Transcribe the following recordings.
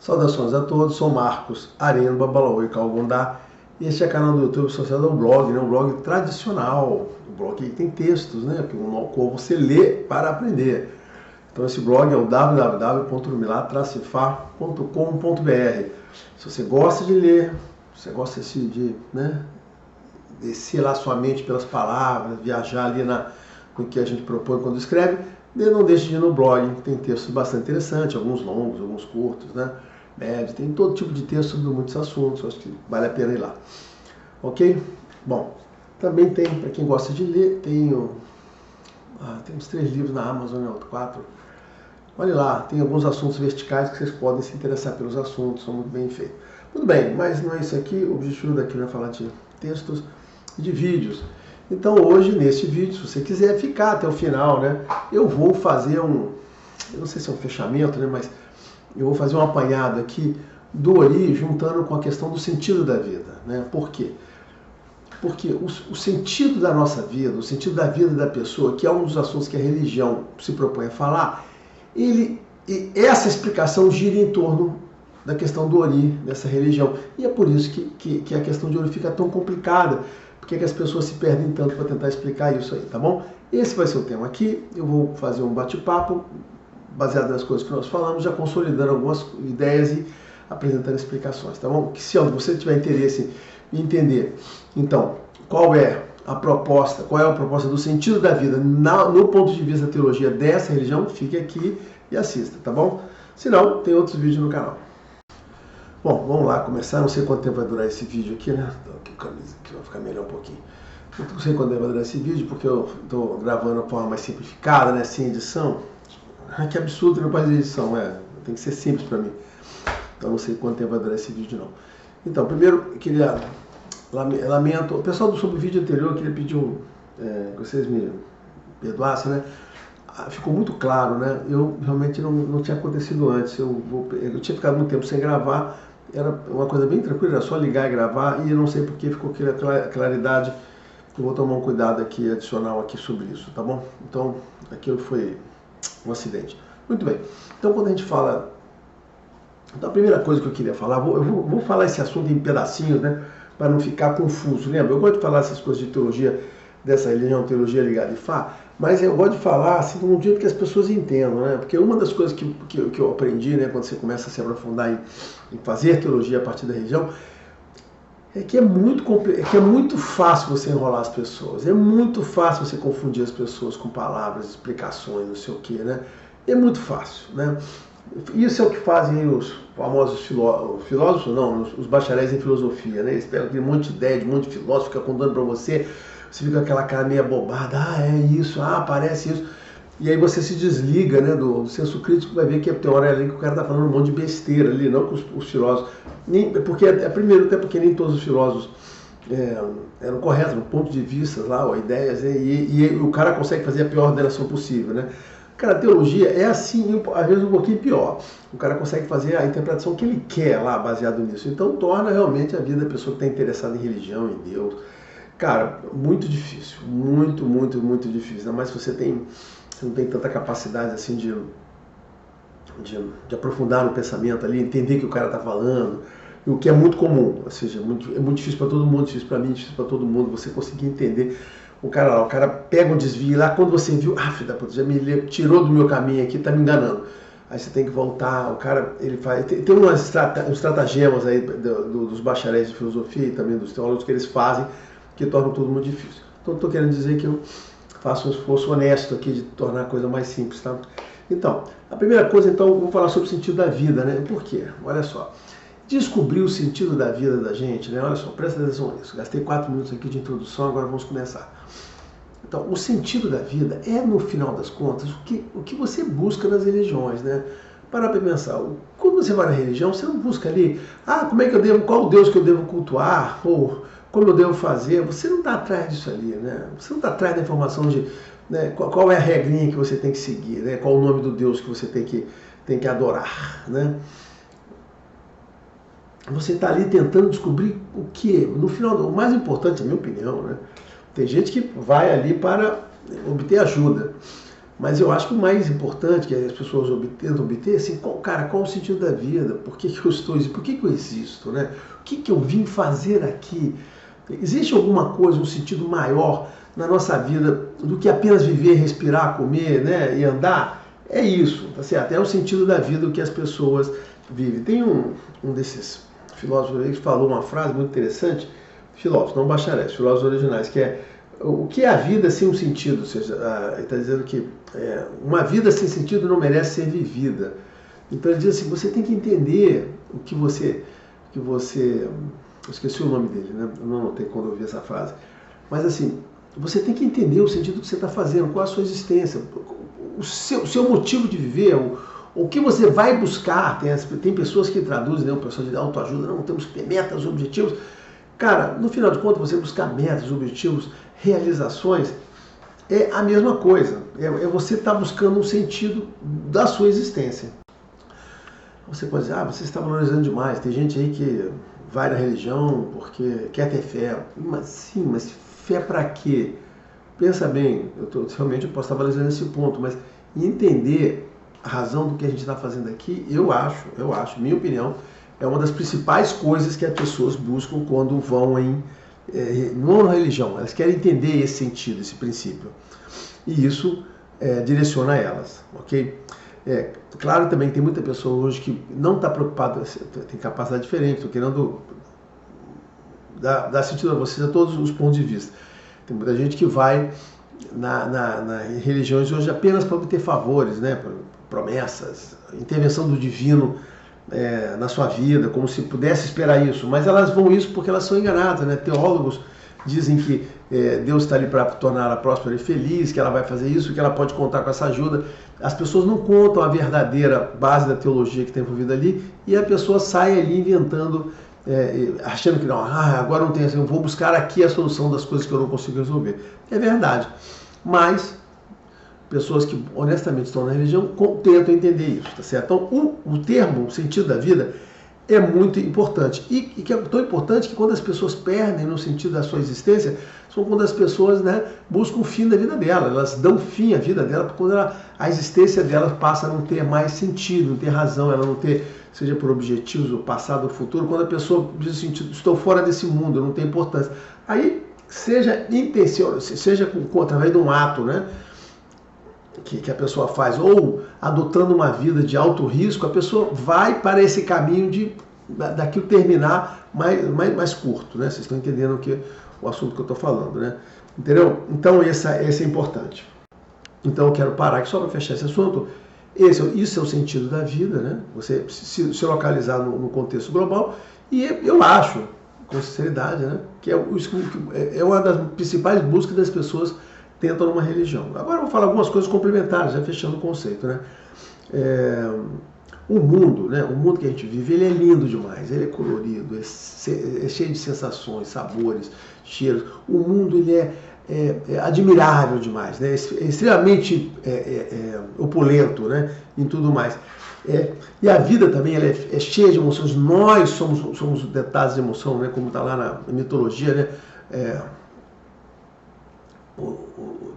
Saudações a todos, sou Marcos Areno, Babalaoi Calgundá. E este é o canal do YouTube associado ao blog, né? Um blog tradicional, um blog que tem textos, né? No qual você lê para aprender. Então esse blog é o www.urmilá-far.com.br. Se você gosta de ler, se você gosta de descer lá sua mente pelas palavras, viajar ali no que a gente propõe quando escreve, não deixe de ir no blog, tem textos bastante interessantes, alguns longos, alguns curtos, né? Médio, tem todo tipo de texto sobre muitos assuntos, acho que vale a pena ir lá. Ok? Bom, também tem, para quem gosta de ler, tem uns 3 livros na Amazon, 4. Olha lá, tem alguns assuntos verticais que vocês podem se interessar pelos assuntos, são muito bem feitos. Tudo bem, mas não é isso aqui, o objetivo daqui não é falar de textos e de vídeos. Então hoje, nesse vídeo, se você quiser ficar até o final, né, eu vou fazer eu não sei se é um fechamento, né, mas eu vou fazer um apanhado aqui do Ori, juntando com a questão do sentido da vida, né? Por quê? Porque o sentido da nossa vida, o sentido da vida da pessoa, que é um dos assuntos que a religião se propõe a falar, essa explicação gira em torno da questão do Ori, dessa religião. E é por isso que a questão de Ori fica tão complicada, porque as pessoas se perdem tanto para tentar explicar isso aí, tá bom? Esse vai ser o tema aqui, eu vou fazer um bate-papo baseado nas coisas que nós falamos, já consolidando algumas ideias e apresentando explicações, tá bom? Que se você tiver interesse em entender, então, qual é a proposta do sentido da vida no ponto de vista da teologia dessa religião, fique aqui e assista, tá bom? Se não, tem outros vídeos no canal. Bom, vamos lá começar, não sei quanto tempo vai durar esse vídeo aqui, né? Que vai ficar melhor um pouquinho. Eu não sei quanto tempo vai durar esse vídeo, porque eu estou gravando de forma mais simplificada, né? Sem edição. Que absurdo, não pode edição, tem que ser simples para mim. Então não sei quanto tempo vai durar esse vídeo não. Então, primeiro, eu queria, lamento, o pessoal sobre o vídeo anterior, eu queria pedir que vocês me perdoassem, né? Ficou muito claro, né? Eu realmente não tinha acontecido antes, eu tinha ficado muito tempo sem gravar, era uma coisa bem tranquila, era só ligar e gravar, e eu não sei porque ficou aquela claridade. Eu vou tomar um cuidado aqui, adicional aqui sobre isso, tá bom? Então, aquilo foi um acidente. Muito bem. Então, quando a gente fala... Então, a primeira coisa que eu queria falar, eu vou falar esse assunto em pedacinhos, né? Para não ficar confuso. Lembra? Eu gosto de falar essas coisas de teologia, dessa religião, teologia ligada em Fá, mas eu gosto de falar assim, de um jeito que as pessoas entendam, né? Porque uma das coisas que eu aprendi, né? Quando você começa a se aprofundar em fazer teologia a partir da religião, é que é muito fácil você enrolar as pessoas, é muito fácil você confundir as pessoas com palavras, explicações, não sei o que, né? É muito fácil, né? Isso é o que fazem os famosos filósofos, não, os bacharéis em filosofia, né? Eles pegam aquele monte de ideia, de um monte de filósofo, fica contando para você fica com aquela cara meio bobada, é isso, parece isso. E aí você se desliga, né, do senso crítico, vai ver que tem hora ali que o cara está falando um monte de besteira ali, não com os filósofos. Primeiro, até porque nem todos os filósofos eram corretos no ponto de vista lá, ou ideias, né, e o cara consegue fazer a pior ordenação possível, né? Cara, a teologia é assim, às vezes um pouquinho pior. O cara consegue fazer a interpretação que ele quer lá, baseado nisso. Então torna realmente a vida da pessoa que está interessada em religião, em Deus. Cara, muito difícil, muito, muito, muito difícil. Ainda mais se você não tem tanta capacidade assim de aprofundar no pensamento ali, entender o que o cara está falando, o que é muito comum, ou seja, é muito difícil para todo mundo, difícil para mim, difícil para todo mundo, você conseguir entender o cara pega um desvio lá, quando você viu, filho da puta, já me tirou do meu caminho aqui, tá me enganando. Aí você tem que voltar, o cara, ele faz, tem uns estratagemas aí dos bacharéis de filosofia e também dos teólogos que eles fazem, que tornam tudo muito difícil. Então estou querendo dizer que eu faço um esforço honesto aqui de tornar a coisa mais simples, tá? Então, a primeira coisa, então, eu vou falar sobre o sentido da vida, né? Por quê? Olha só. Descobrir o sentido da vida da gente, né? Olha só, presta atenção nisso. Gastei 4 minutos aqui de introdução, agora vamos começar. Então, o sentido da vida é, no final das contas, o que você busca nas religiões, né? Para pensar, quando você vai na religião, você não busca ali, qual o Deus que eu devo cultuar, ou como eu devo fazer, você não está atrás disso ali, né? Você não está atrás da informação de, né, qual é a regrinha que você tem que seguir, né? Qual o nome do Deus que você tem que adorar, né? Você está ali tentando descobrir o que, no final, o mais importante, na minha opinião, né? Tem gente que vai ali para obter ajuda, Mas eu acho que o mais importante que as pessoas tentam obter é assim, qual o sentido da vida? Por que eu estou existindo? Por que eu existo? Né? O que eu vim fazer aqui? Existe alguma coisa, um sentido maior na nossa vida do que apenas viver, respirar, comer, né, e andar? É isso, tá certo? É o sentido da vida que as pessoas vivem. Tem um desses filósofos aí que falou uma frase muito interessante, filósofos, não bacharéis, filósofos originais, que é: o que é a vida sem um sentido? Ou seja, ele está dizendo que uma vida sem sentido não merece ser vivida. Então ele diz assim, você tem que entender o que você... Eu esqueci o nome dele, né? Eu não anotei quando eu vi essa frase. Mas assim, você tem que entender o sentido que você está fazendo, qual a sua existência, o seu motivo de viver, o que você vai buscar. Tem pessoas que traduzem, né, o pessoal de autoajuda, não, temos que ter metas, objetivos. Cara, no final de contas, você buscar metas, objetivos, realizações, é a mesma coisa. É você estar buscando um sentido da sua existência. Você pode dizer, você está valorizando demais. Tem gente aí que vai na religião porque quer ter fé. Mas fé para quê? Pensa bem, realmente eu posso estar valorizando esse ponto, mas entender a razão do que a gente está fazendo aqui, eu acho, minha opinião, é uma das principais coisas que as pessoas buscam quando vão não na religião. Elas querem entender esse sentido, esse princípio. E isso direciona elas, ok? Claro também que tem muita pessoa hoje que não está preocupada, tem capacidade diferente, estou querendo dar sentido a vocês a todos os pontos de vista. Tem muita gente que vai na religiões hoje apenas para obter favores, né? Promessas, intervenção do divino na sua vida, como se pudesse esperar isso. Mas elas vão isso porque elas são enganadas, né? Teólogos dizem que Deus está ali para torná-la próspera e feliz, que ela vai fazer isso, que ela pode contar com essa ajuda. As pessoas não contam a verdadeira base da teologia que está envolvida ali e a pessoa sai ali inventando, achando que não, agora não tem assim, eu vou buscar aqui a solução das coisas que eu não consigo resolver. É verdade, mas pessoas que honestamente estão na religião tentam entender isso, tá certo? Então o termo, o sentido da vida, é muito importante. E que é tão importante que quando as pessoas perdem no sentido da sua existência, são quando as pessoas, né, buscam o fim da vida dela. Elas dão fim à vida dela quando a existência delas passa a não ter mais sentido, não ter razão, ela não ter, seja por objetivos, o passado ou o futuro. Quando a pessoa diz o sentido, estou fora desse mundo, não tem importância. Aí, seja intencional, seja através de um ato, né, que a pessoa faz, ou adotando uma vida de alto risco, a pessoa vai para esse caminho daquilo terminar mais curto, né? Vocês estão entendendo o assunto que eu estou falando, né? Entendeu? Então esse é importante. Então eu quero parar aqui só para fechar esse assunto. Isso é o sentido da vida, né? Você se localizar no contexto global, e eu acho, com sinceridade, né, que é uma das principais buscas das pessoas tentam numa religião. Agora eu vou falar algumas coisas complementares, já fechando o conceito, né? O mundo, né? O mundo que a gente vive, ele é lindo demais, ele é colorido, é cheio de sensações, sabores, cheiros. O mundo, ele é admirável demais, né? É extremamente opulento, né? Em tudo mais. E a vida também, ela é cheia de emoções. Nós somos detalhes de emoção, né? Como está lá na mitologia, né?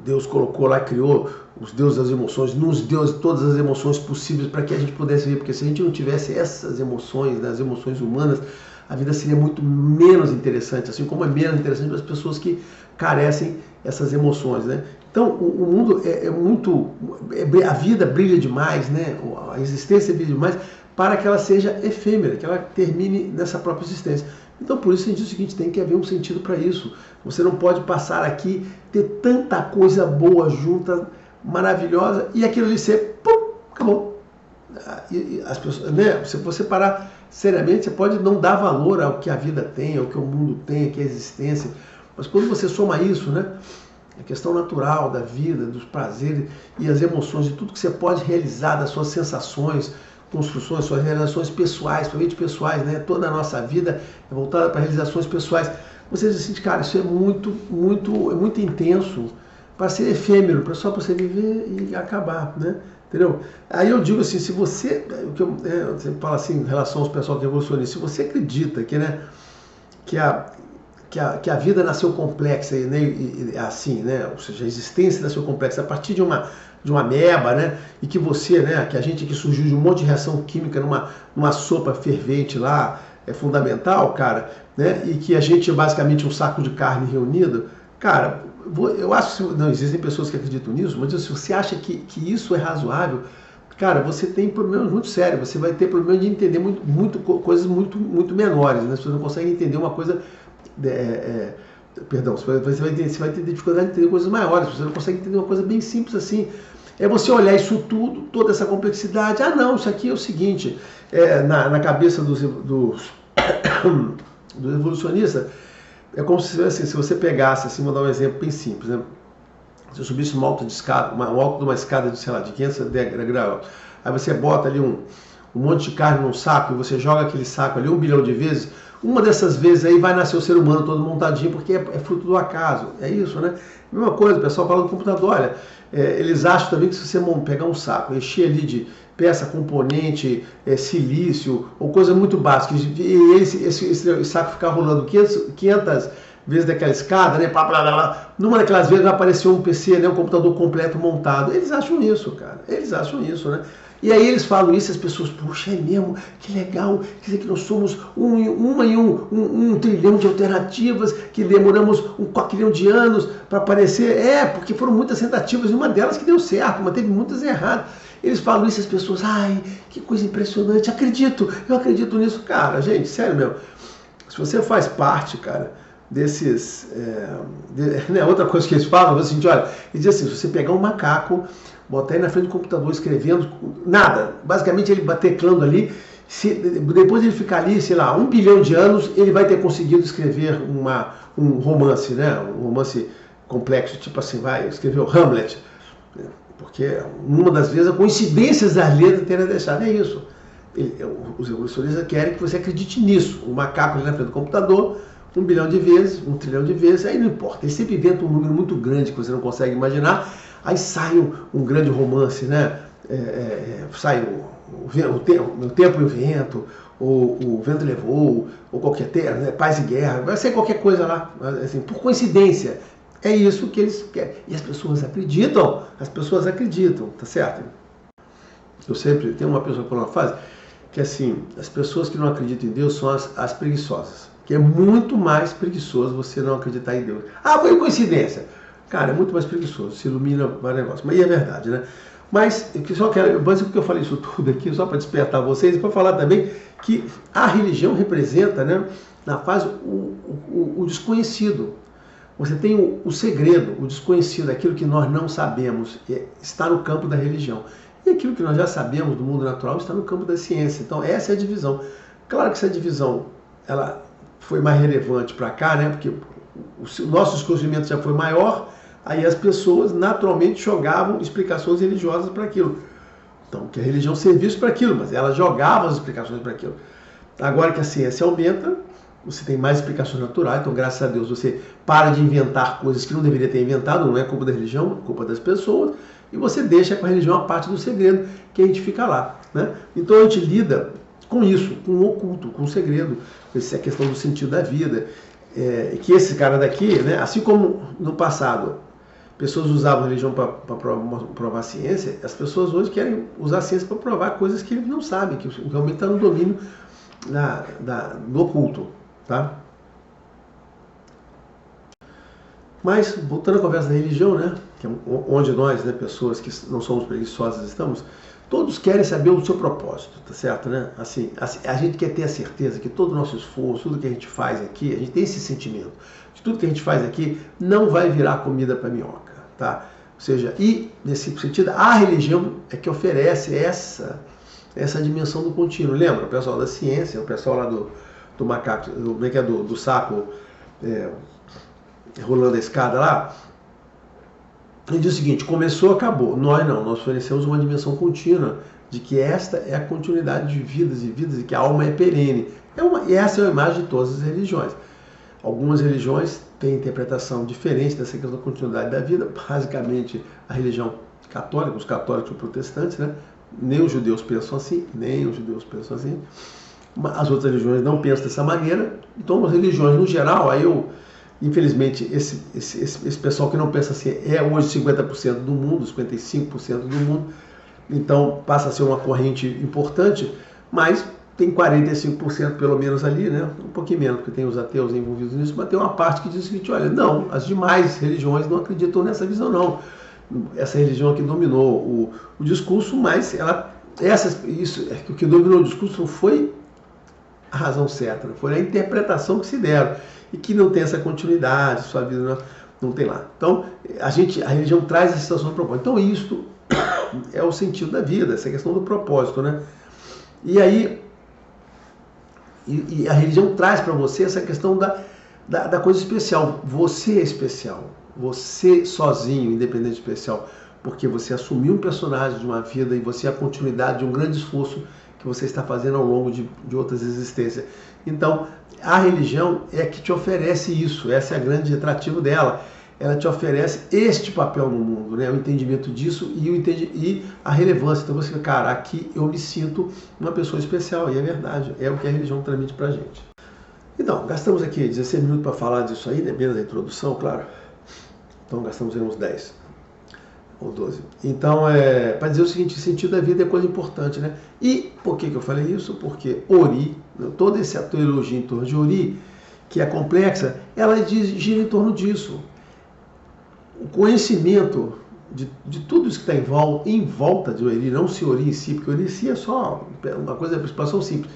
Deus colocou lá, criou os deuses das emoções, nos deu todas as emoções possíveis para que a gente pudesse viver, porque se a gente não tivesse essas emoções, né, as emoções humanas, a vida seria muito menos interessante, assim como é menos interessante para as pessoas que carecem essas emoções, né? Então o mundo a vida brilha demais, né? A existência brilha demais para que ela seja efêmera, que ela termine nessa própria existência. Então, por isso, a gente diz o seguinte, tem que haver um sentido para isso. Você não pode passar aqui, ter tanta coisa boa junta, maravilhosa, e aquilo ali ser, pum, acabou. E as pessoas, né? Se você parar seriamente, você pode não dar valor ao que a vida tem, ao que o mundo tem, ao que é a existência. Mas quando você soma isso, né? A questão natural da vida, dos prazeres e as emoções, de tudo que você pode realizar, das suas sensações, construções, suas realizações pessoais, principalmente pessoais, né? Toda a nossa vida é voltada para realizações pessoais. Você diz assim, cara, isso é muito intenso para ser efêmero, só para você viver e acabar, né? Entendeu? Aí eu digo assim, se você, você fala assim em relação aos pessoal que é evolucionista, se você acredita que a vida nasceu complexa, né, assim, né? Ou seja, a existência nasceu complexa a partir de de uma ameba, né? E que você, né, que a gente aqui surgiu de um monte de reação química numa sopa fervente lá, é fundamental, cara, né? E que a gente é basicamente um saco de carne reunido, cara, eu acho que não existem pessoas que acreditam nisso, mas se você acha que isso é razoável, cara, você tem problemas muito sérios, você vai ter problema de entender coisas muito menores, né? Você não consegue entender uma coisa, perdão, você vai ter dificuldade de entender coisas maiores, você não consegue entender uma coisa bem simples assim. É você olhar isso tudo, toda essa complexidade. Ah, não, isso aqui é o seguinte, na cabeça dos evolucionistas, é como se, assim, se você pegasse, assim, vou dar um exemplo bem simples, né? Se eu subisse um alto de uma escada de, sei lá, de 500 graus, aí você bota ali um monte de carne num saco e você joga aquele saco ali 1 bilhão de vezes, uma dessas vezes aí vai nascer o ser humano todo montadinho, porque é fruto do acaso. É isso, né? Mesma coisa, o pessoal fala do computador, olha, eles acham também que se você pegar um saco, encher ali de peça, componente, silício, ou coisa muito básica, e esse saco ficar rolando 500 vezes daquela escada, né? Numa daquelas vezes vai aparecer um PC, né? Um computador completo montado. Eles acham isso, cara. Eles acham isso, né? E aí eles falam isso e as pessoas, puxa, é mesmo, que legal, quer dizer que nós somos um trilhão de alternativas, que demoramos 1 quatrilhão de anos para aparecer. Porque foram muitas tentativas e uma delas que deu certo, mas teve muitas erradas. Eles falam isso e as pessoas, ai, que coisa impressionante, eu acredito nisso. Cara, gente, sério mesmo, se você faz parte, cara, desses... outra coisa que eles falam, assim, olha, eles dizem assim, se você pegar um macaco, botar ele na frente do computador escrevendo, nada, basicamente ele teclando ali, depois ele ficar ali, sei lá, 1 bilhão de anos, ele vai ter conseguido escrever um romance, né? Um romance complexo, tipo assim, vai escrever o Hamlet, porque uma das vezes a coincidência das letras terem deixado, é isso. Os evolucionistas querem que você acredite nisso, o macaco ali na frente do computador, 1 bilhão de vezes, 1 trilhão de vezes, aí não importa, ele sempre inventa um número muito grande que você não consegue imaginar, aí sai um grande romance, né? Sai o Tempo e o Vento, ou o Vento Levou, ou qualquer terra, né? Paz e Guerra, vai ser qualquer coisa lá, assim, por coincidência. É isso que eles querem. E as pessoas acreditam, tá certo? Eu sempre tenho uma pessoa que falou uma frase que assim, as pessoas que não acreditam em Deus são as preguiçosas. Que é muito mais preguiçoso você não acreditar em Deus. Ah, foi coincidência. Cara, é muito mais preguiçoso, se ilumina vários negócios. Mas é verdade, né? Mas porque eu falei isso tudo aqui, só para despertar vocês, e para falar também que a religião representa, né, na fase, o desconhecido. Você tem o segredo, o desconhecido, aquilo que nós não sabemos, está no campo da religião. E aquilo que nós já sabemos do mundo natural está no campo da ciência. Então essa é a divisão. Claro que essa divisão ela foi mais relevante para cá, né? Porque o nosso desconhecimento já foi maior, aí as pessoas naturalmente jogavam explicações religiosas para aquilo. Então, que a religião servisse para aquilo, mas elas jogavam as explicações para aquilo. Agora que a ciência aumenta, você tem mais explicações naturais, então graças a Deus você para de inventar coisas que não deveria ter inventado, não é culpa da religião, é culpa das pessoas, e você deixa com a religião a parte do segredo, que a gente fica lá, né? Então a gente lida com isso, com o oculto, com o segredo, essa é a questão do sentido da vida, que esse cara daqui, né, assim como no passado pessoas usavam a religião para provar a ciência, as pessoas hoje querem usar a ciência para provar coisas que eles não sabem, que realmente está no domínio do oculto. Tá? Mas, voltando à conversa da religião, né, que é onde nós, né, pessoas que não somos preguiçosas, estamos, todos querem saber o seu propósito, tá certo? Né? Assim, a gente quer ter a certeza que todo o nosso esforço, tudo que a gente faz aqui, a gente tem esse sentimento, que tudo que a gente faz aqui não vai virar comida para minhoca, tá? Ou seja, e nesse sentido, a religião é que oferece essa dimensão do contínuo. Lembra? O pessoal da ciência, o pessoal lá do macaco, do saco rolando a escada lá, ele diz o seguinte: começou, acabou. Nós não, nós oferecemos uma dimensão contínua de que esta é a continuidade de vidas e vidas e que a alma é perene. E essa é a imagem de todas as religiões. Algumas religiões têm interpretação diferente dessa questão da continuidade da vida, basicamente a religião católica, os católicos e os protestantes, né? Nem os judeus pensam assim, as outras religiões não pensam dessa maneira. Então as religiões no geral, aí eu Infelizmente, esse pessoal que não pensa assim é hoje 50% do mundo, 55% do mundo, então passa a ser uma corrente importante, mas tem 45% pelo menos ali, né? Um pouquinho menos, porque tem os ateus envolvidos nisso, mas tem uma parte que diz o seguinte, olha, não, as demais religiões não acreditam nessa visão, não. Essa religião aqui dominou o discurso, mas o que dominou o discurso não foi a razão certa, não foi a interpretação que se deram, e que não tem essa continuidade, sua vida não tem lá. Então, a religião traz essa situação do propósito. Então, isto é o sentido da vida, essa questão do propósito, né? E aí, a religião traz para você essa questão da coisa especial. Você é especial. Você sozinho, independente especial, porque você assumiu um personagem de uma vida e você é a continuidade de um grande esforço que você está fazendo ao longo de outras existências. Então, a religião é que te oferece isso, essa é a grande atrativo dela. Ela te oferece este papel no mundo, né? O entendimento disso e a relevância. Então você fica, cara, aqui eu me sinto uma pessoa especial, e é verdade, é o que a religião transmite pra gente. Então, gastamos aqui 16 minutos para falar disso aí, né? Menos a introdução, claro. Então gastamos aí uns 10 ou 12. Então, para dizer o seguinte, o sentido da vida é coisa importante, né? E por que eu falei isso? Porque Ori, toda essa teologia em torno de Ori, que é complexa, ela gira em torno disso. O conhecimento de tudo isso que está em volta de Ori, não se Ori em si, porque Ori em si é só uma coisa de expansão simples,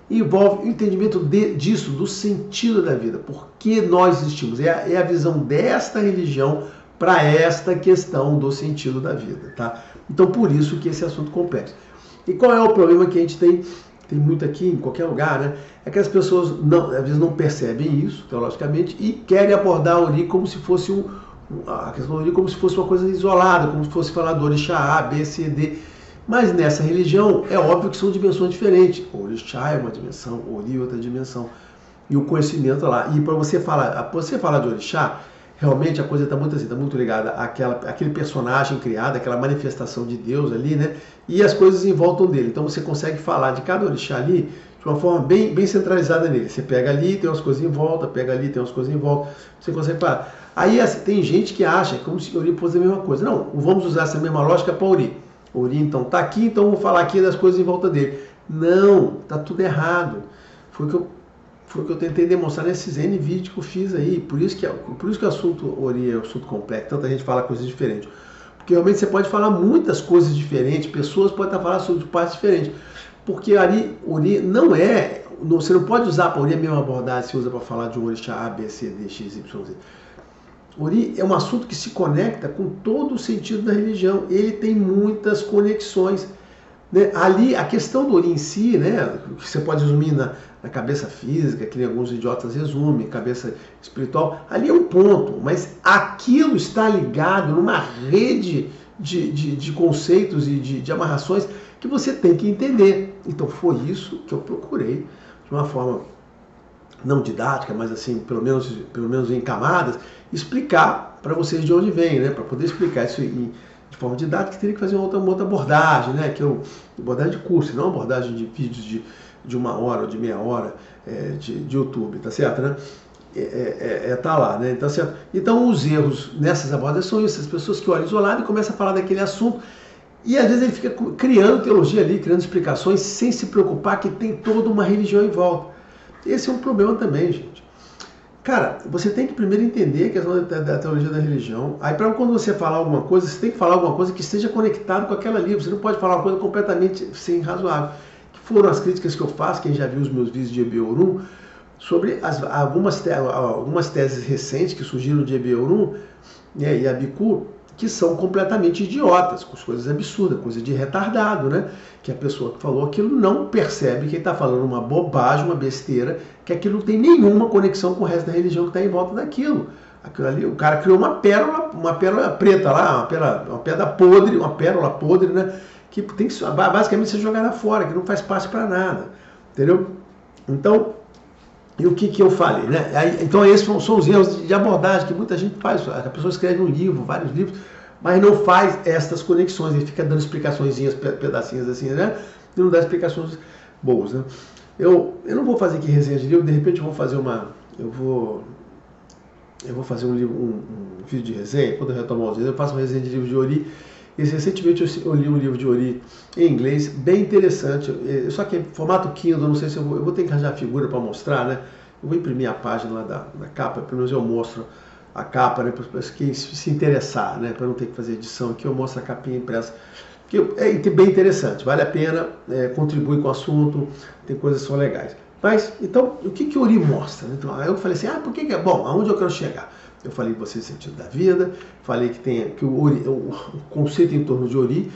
envolve o entendimento disso, do sentido da vida, por que nós existimos. É a visão desta religião para esta questão do sentido da vida, tá? Então, por isso que esse assunto é complexo. E qual é o problema que a gente tem muito aqui, em qualquer lugar, né? É que as pessoas, às vezes, não percebem isso, teologicamente, e querem abordar a Ori como se fosse a questão da Ori como se fosse uma coisa isolada, como se fosse falar do Orixá A, B, C, D. Mas nessa religião, é óbvio que são dimensões diferentes. O Orixá é uma dimensão, o Ori é outra dimensão. E o conhecimento lá. E para você falar de Orixá, realmente a coisa está muito assim, está muito ligada àquele personagem criado, aquela manifestação de Deus ali, né? E as coisas em volta dele. Então você consegue falar de cada orixá ali de uma forma bem centralizada nele. Você pega ali, tem umas coisas em volta, pega ali, tem umas coisas em volta. Você consegue falar. Aí assim, tem gente que acha como se Ori fosse a mesma coisa. Não, vamos usar essa mesma lógica para Ori. Ori então está aqui, então vamos falar aqui das coisas em volta dele. Não, está tudo errado. Foi o que eu tentei demonstrar nesses N vídeos que eu fiz aí. Por isso que o assunto Ori é um assunto complexo. Tanta gente fala coisas diferentes. Porque realmente você pode falar muitas coisas diferentes, pessoas podem estar falando sobre partes diferentes. Porque Ori não é... Você não pode usar para Ori a mesma abordagem que você usa para falar de um orixá A, B, C, D, X, Y, Z. Ori é um assunto que se conecta com todo o sentido da religião. Ele tem muitas conexões. Né? Ali, a questão do Ori em si, né, que você pode resumir na cabeça física, que nem alguns idiotas resumem, cabeça espiritual, ali é um ponto, mas aquilo está ligado numa rede de conceitos e de amarrações que você tem que entender. Então foi isso que eu procurei, de uma forma não didática, mas assim, pelo menos em camadas, explicar para vocês de onde vem, né? Para poder explicar isso de forma didática, teria que fazer uma outra abordagem, né? Que é abordagem de curso, não abordagem de vídeos de 1 hora ou de meia hora de YouTube, tá certo, né? Tá lá, né? Tá certo? Então os erros nessas abordagens são essas pessoas que olham isolado e começam a falar daquele assunto e às vezes ele fica criando teologia ali, criando explicações sem se preocupar que tem toda uma religião em volta. Esse é um problema também, gente. Cara, você tem que primeiro entender a questão da teologia da religião. Aí, para quando você falar alguma coisa, você tem que falar alguma coisa que esteja conectado com aquela ali. Você não pode falar uma coisa completamente sem razoável. Que foram as críticas que eu faço, quem já viu os meus vídeos de Ebiorum, sobre algumas teses recentes que surgiram de Ebiorum, né, e Abiku, que são completamente idiotas, com coisas absurdas, coisa de retardado, né? Que a pessoa que falou aquilo não percebe que ele está falando uma bobagem, uma besteira, que aquilo não tem nenhuma conexão com o resto da religião que está em volta daquilo. Aquilo ali, o cara criou uma pérola preta lá, uma pérola podre, né? Que tem que basicamente ser jogada fora, que não faz parte para nada, entendeu? Então, e o que eu falei, né? Então esses são os erros de abordagem que muita gente faz. A pessoa escreve um livro, vários livros, mas não faz estas conexões, ele fica dando explicaçõezinhas, pedacinhos assim, né? E não dá explicações boas, né? Eu não vou fazer aqui resenha de livro, de repente eu vou fazer eu vou fazer um vídeo de resenha, quando eu retomar os vídeos, eu faço uma resenha de livro de Ori. E recentemente eu li um livro de Ori em inglês, bem interessante, só que em formato Kindle, não sei se eu vou ter que arranjar a figura para mostrar, né? Eu vou imprimir a página lá da capa, pelo menos eu mostro a capa, né, para quem se interessar, né, para não ter que fazer edição aqui, eu mostro a capinha impressa. Que é bem interessante, vale a pena, contribui com o assunto, tem coisas que são legais. Mas, então, o que o Ori mostra? Então, aí eu falei assim, por que é bom? Aonde eu quero chegar? Eu falei para você o sentido da vida, falei que o conceito em torno de Ori,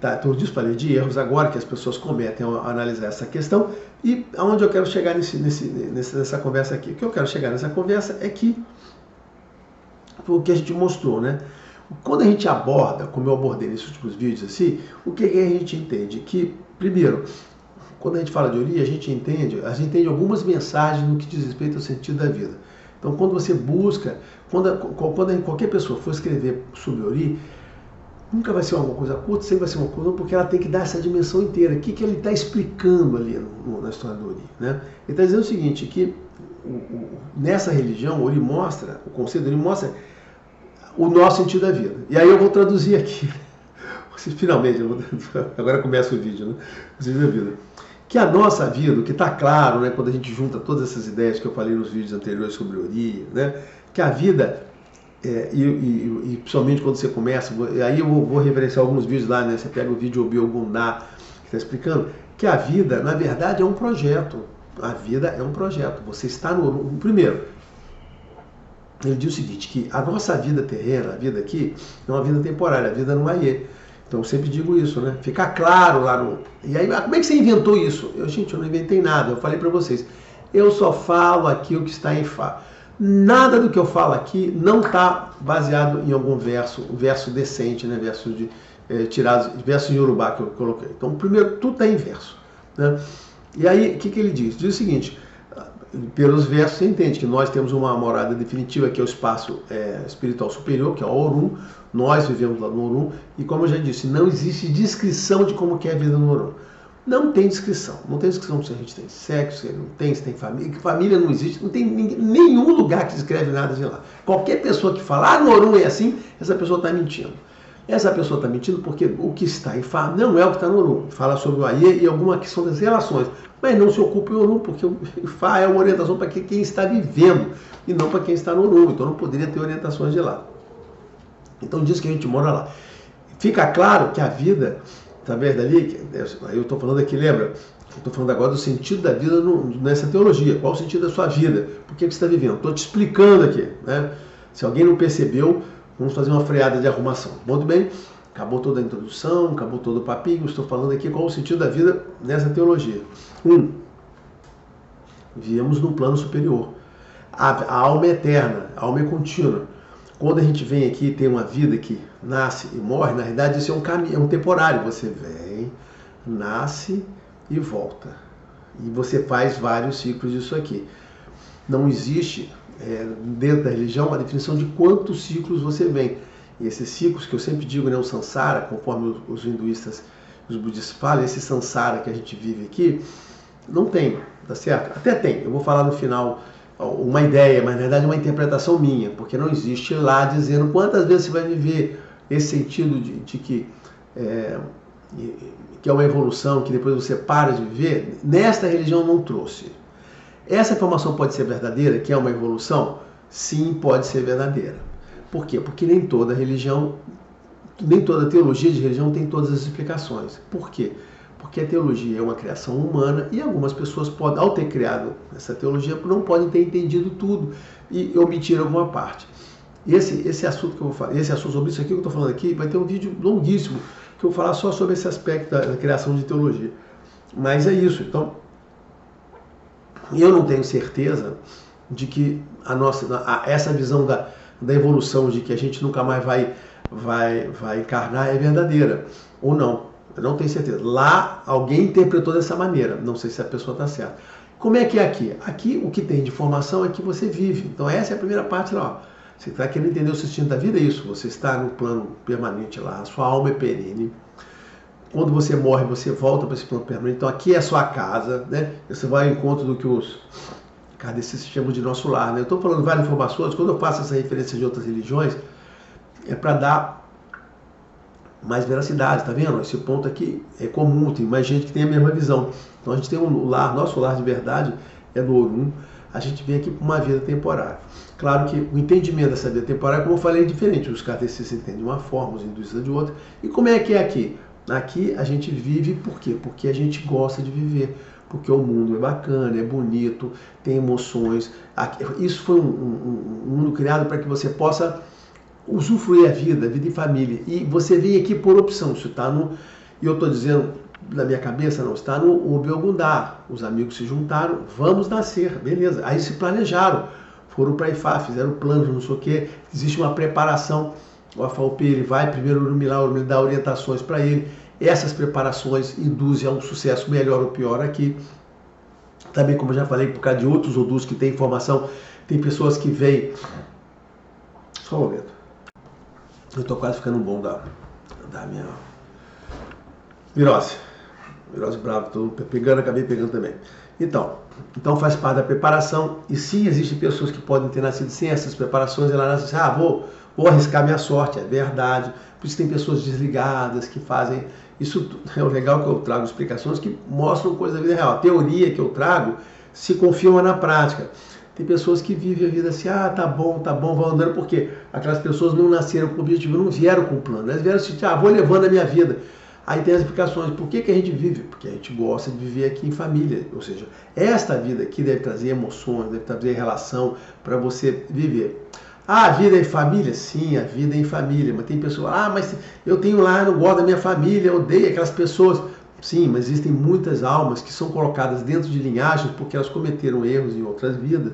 tá, em torno disso, falei de erros agora que as pessoas cometem ao analisar essa questão, e aonde eu quero chegar nessa conversa aqui? O que eu quero chegar nessa conversa é que o que a gente mostrou, né? Quando a gente aborda, como eu abordei nesses últimos vídeos, assim, o que a gente entende? Que, primeiro, quando a gente fala de Ori, a gente entende algumas mensagens no que diz respeito ao sentido da vida. Então, quando você busca, quando qualquer pessoa for escrever sobre Ori, nunca vai ser uma coisa curta, sempre vai ser uma coisa, porque ela tem que dar essa dimensão inteira. O que ele está explicando ali na história do Ori, né? Ele está dizendo o seguinte, que nessa religião, Ori mostra, o conceito do Ori mostra o nosso sentido da vida. E aí eu vou traduzir aqui, finalmente, agora começa o vídeo, né? O sentido da vida. Que a nossa vida, o que está claro, né, quando a gente junta todas essas ideias que eu falei nos vídeos anteriores sobre Ori, né, que a vida, e principalmente quando você começa, aí eu vou referenciar alguns vídeos lá, né, você pega o vídeo Obi Ogundá, que está explicando, que a vida, na verdade, é um projeto. A vida é um projeto. Você está no... Primeiro, ele diz o seguinte, que a nossa vida terrena, a vida aqui, é uma vida temporária, a vida não é. Então eu sempre digo isso, né? Ficar claro lá no... E aí, como é que você inventou isso? Gente, eu não inventei nada, eu falei para vocês. Eu só falo aqui o que está em Fá. Nada do que eu falo aqui não está baseado em algum verso, um verso decente, né? Verso de verso em Yorubá que eu coloquei. Então, primeiro, tudo está em verso, né? E aí, o que ele diz? Diz o seguinte, pelos versos você entende que nós temos uma morada definitiva, que é o espaço espiritual superior, que é o Orum. Nós vivemos lá no Orum, e como eu já disse, não existe descrição de como que é a vida no Orum. Não tem descrição. Não tem descrição se a gente tem sexo, se não tem, se tem família. Que família não existe, não tem nenhum lugar que descreve nada de lá. Qualquer pessoa que fala, no Orum é assim, essa pessoa está mentindo. Essa pessoa está mentindo porque o que está em Fá não é o que está no Orum. Fala sobre o Aie e alguma questão das relações. Mas não se ocupa em Orum, porque o Fá é uma orientação para quem está vivendo e não para quem está no Orum. Então não poderia ter orientações de lá. Então diz que a gente mora lá. Fica claro que a vida, através dali, eu estou falando aqui, lembra? Eu estou falando agora do sentido da vida nessa teologia. Qual o sentido da sua vida? Por que você está vivendo? Estou te explicando aqui, né? Se alguém não percebeu, vamos fazer uma freada de arrumação. Muito bem, acabou toda a introdução, acabou todo o papinho, estou falando aqui qual o sentido da vida nessa teologia. Viemos num plano superior. A alma é eterna, a alma é contínua. Quando a gente vem aqui e tem uma vida que nasce e morre, na realidade isso é um caminho, é um temporário. Você vem, nasce e volta. E você faz vários ciclos disso aqui. Não existe, dentro da religião, uma definição de quantos ciclos você vem. E esses ciclos, que eu sempre digo, né, o samsara, conforme os hinduístas, os budistas falam, esse samsara que a gente vive aqui, não tem, tá certo? Até tem, eu vou falar no final uma ideia, mas na verdade é uma interpretação minha, porque não existe lá dizendo quantas vezes você vai viver esse sentido de que é uma evolução, que depois você para de viver. Nesta religião não trouxe. Essa informação pode ser verdadeira, que é uma evolução? Sim, pode ser verdadeira. Por quê? Porque nem toda religião, nem toda teologia de religião tem todas as explicações. Por quê? Porque a teologia é uma criação humana e algumas pessoas podem, ao ter criado essa teologia, não podem ter entendido tudo e omitir alguma parte. Esse assunto que eu vou falar, esse assunto sobre isso aqui que eu estou falando aqui, vai ter um vídeo longuíssimo que eu vou falar só sobre esse aspecto da criação de teologia. Mas é isso. Então, eu não tenho certeza de que essa visão da evolução, de que a gente nunca mais vai encarnar, é verdadeira ou não. Eu não tenho certeza. Lá, alguém interpretou dessa maneira. Não sei se a pessoa está certa. Como é que é aqui? Aqui, o que tem de informação é que você vive. Então, essa é a primeira parte lá. Você está querendo entender o sentido da vida? É isso. Você está no plano permanente lá. A sua alma é perene. Quando você morre, você volta para esse plano permanente. Então, aqui é a sua casa, né? Você vai ao encontro do que kardecistas chamam de nosso lar, né? Eu estou falando várias informações, quando eu faço essa referência de outras religiões, é para dar mais veracidade, tá vendo? Esse ponto aqui é comum, tem mais gente que tem a mesma visão. Então a gente tem um lar, nosso lar de verdade é no Orum, a gente vem aqui para uma vida temporária. Claro que o entendimento dessa vida temporária, como eu falei, é diferente. Os kardecistas entendem de uma forma, os hinduistas de outra. E como é que é aqui? Aqui a gente vive por quê? Porque a gente gosta de viver. Porque o mundo é bacana, é bonito, tem emoções. Isso foi um mundo criado para que você possa usufruir a vida em família. E você vem aqui por opção. Isso está no... E eu estou dizendo na minha cabeça, não, está no Obiogundá. Os amigos se juntaram, vamos nascer, beleza. Aí se planejaram, foram para Ifá, fizeram planos, não sei o quê. Existe uma preparação. O AFAUP, ele vai primeiro no Milagre, ele dá orientações para ele. Essas preparações induzem a um sucesso melhor ou pior aqui. Também, como eu já falei, por causa de outros odus que têm informação, tem pessoas que vêm... Só um momento. Eu estou quase ficando bom da minha... Virose bravo, estou pegando, acabei pegando também. Então faz parte da preparação, e sim, existem pessoas que podem ter nascido sem essas preparações, ela nasce assim, vou arriscar minha sorte, é verdade. Por isso tem pessoas desligadas que fazem, isso é o legal que eu trago explicações que mostram coisas da vida real. A teoria que eu trago se confirma na prática. Tem pessoas que vivem a vida assim, tá bom, vão andando, porque aquelas pessoas não nasceram com o objetivo, não vieram com o plano, elas vieram assim, vou levando a minha vida. Aí tem as explicações, por que a gente vive? Porque a gente gosta de viver aqui em família, ou seja, esta vida aqui deve trazer emoções, deve trazer relação para você viver. A vida é em família? Sim, a vida é em família, mas tem pessoas, mas eu tenho lá, não gosto da minha família, eu odeio aquelas pessoas. Sim, mas existem muitas almas que são colocadas dentro de linhagens porque elas cometeram erros em outras vidas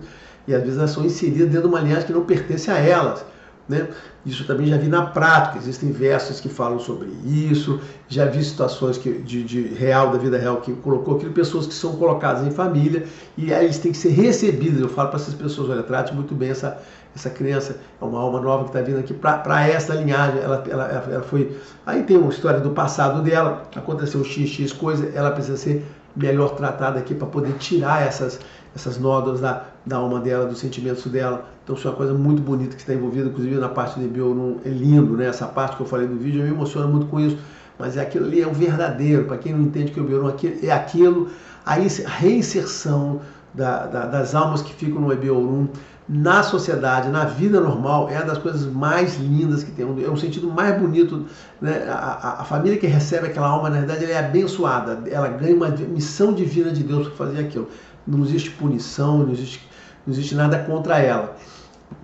e às vezes elas são inseridas dentro de uma linhagem que não pertence a elas. Né? Isso também já vi na prática, existem versos que falam sobre isso, já vi situações da vida real que colocou aquilo, pessoas que são colocadas em família e aí eles têm que ser recebidos. Eu falo para essas pessoas, olha, trate muito bem essa criança, é uma alma nova que está vindo aqui para essa linhagem, ela foi... Aí tem uma história do passado dela, aconteceu x coisa, ela precisa ser melhor tratada aqui para poder tirar essas nódoas da alma dela, dos sentimentos dela. Então isso é uma coisa muito bonita que está envolvida, inclusive na parte de Biorum, é lindo, né? Essa parte que eu falei do vídeo, eu me emociono muito com isso, mas aquilo ali é o verdadeiro. Para quem não entende que o Biorum é aquilo, a reinserção das almas que ficam no Biorum na sociedade, na vida normal, é uma das coisas mais lindas que tem, é um sentido mais bonito, né? A família que recebe aquela alma, na verdade, ela é abençoada, ela ganha uma missão divina de Deus para fazer aquilo. Não existe punição, não existe nada contra ela.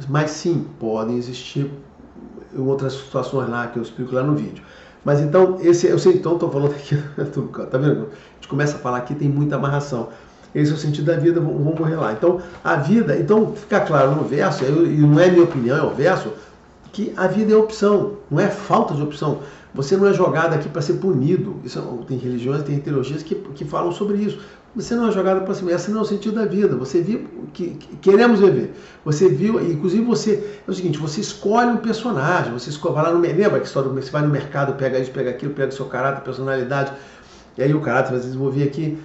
Mas sim, podem existir outras situações lá que eu explico lá no vídeo. Mas então, eu sei, então estou falando aqui, tá vendo? A gente começa a falar aqui, tem muita amarração. Esse é o sentido da vida, vamos morrer lá. Então, a vida, então fica claro no verso, e não é minha opinião, é o verso, que a vida é opção, não é falta de opção. Você não é jogado aqui para ser punido. Tem religiões, tem teologias que falam sobre isso. Você não é jogado para cima. Esse não é o sentido da vida. Você viu que queremos viver. Você viu, inclusive é o seguinte, você escolhe um personagem, você vai lá lembra que história, você vai no mercado, pega isso, pega aquilo, pega o seu caráter, personalidade, e aí o caráter vai se desenvolver aqui.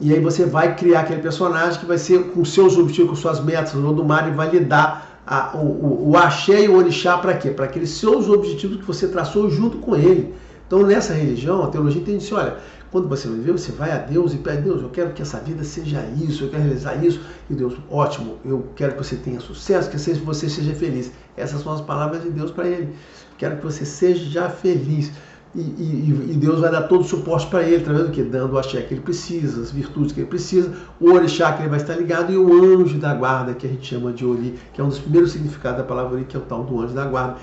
E aí você vai criar aquele personagem que vai ser com seus objetivos, com suas metas, no do mar, e vai lhe dar o axé e o orixá para quê? Para aqueles seus objetivos que você traçou junto com ele. Então nessa religião, a teologia entende assim, olha, quando você viver, você vai a Deus e pede, Deus, eu quero que essa vida seja isso, eu quero realizar isso, e Deus, ótimo, eu quero que você tenha sucesso, que você seja feliz. Essas são as palavras de Deus para ele. Quero que você seja feliz. E Deus vai dar todo o suporte para ele, através do que? Dando o axé que ele precisa, as virtudes que ele precisa, o orixá que ele vai estar ligado e o anjo da guarda, que a gente chama de Ori, que é um dos primeiros significados da palavra Ori, que é o tal do anjo da guarda,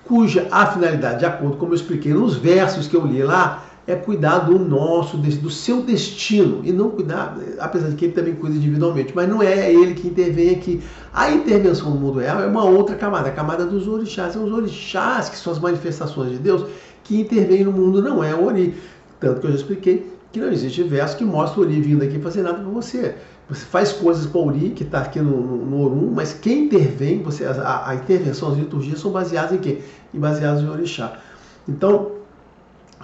cuja a finalidade, de acordo com como eu expliquei nos versos que eu li lá, é cuidar do seu destino, e não cuidar, apesar de que ele também cuida individualmente, mas não é ele que intervém aqui. A intervenção no mundo real é uma outra camada, a camada dos orixás. São os orixás que são as manifestações de Deus que intervêm no mundo, não é o Ori. Tanto que eu já expliquei que não existe verso que mostra o Ori vindo aqui fazer nada para você. Você faz coisas para o Ori, que está aqui no Orum, mas quem intervém, a intervenção, as liturgias são baseadas em quê? Baseadas em orixá. Então,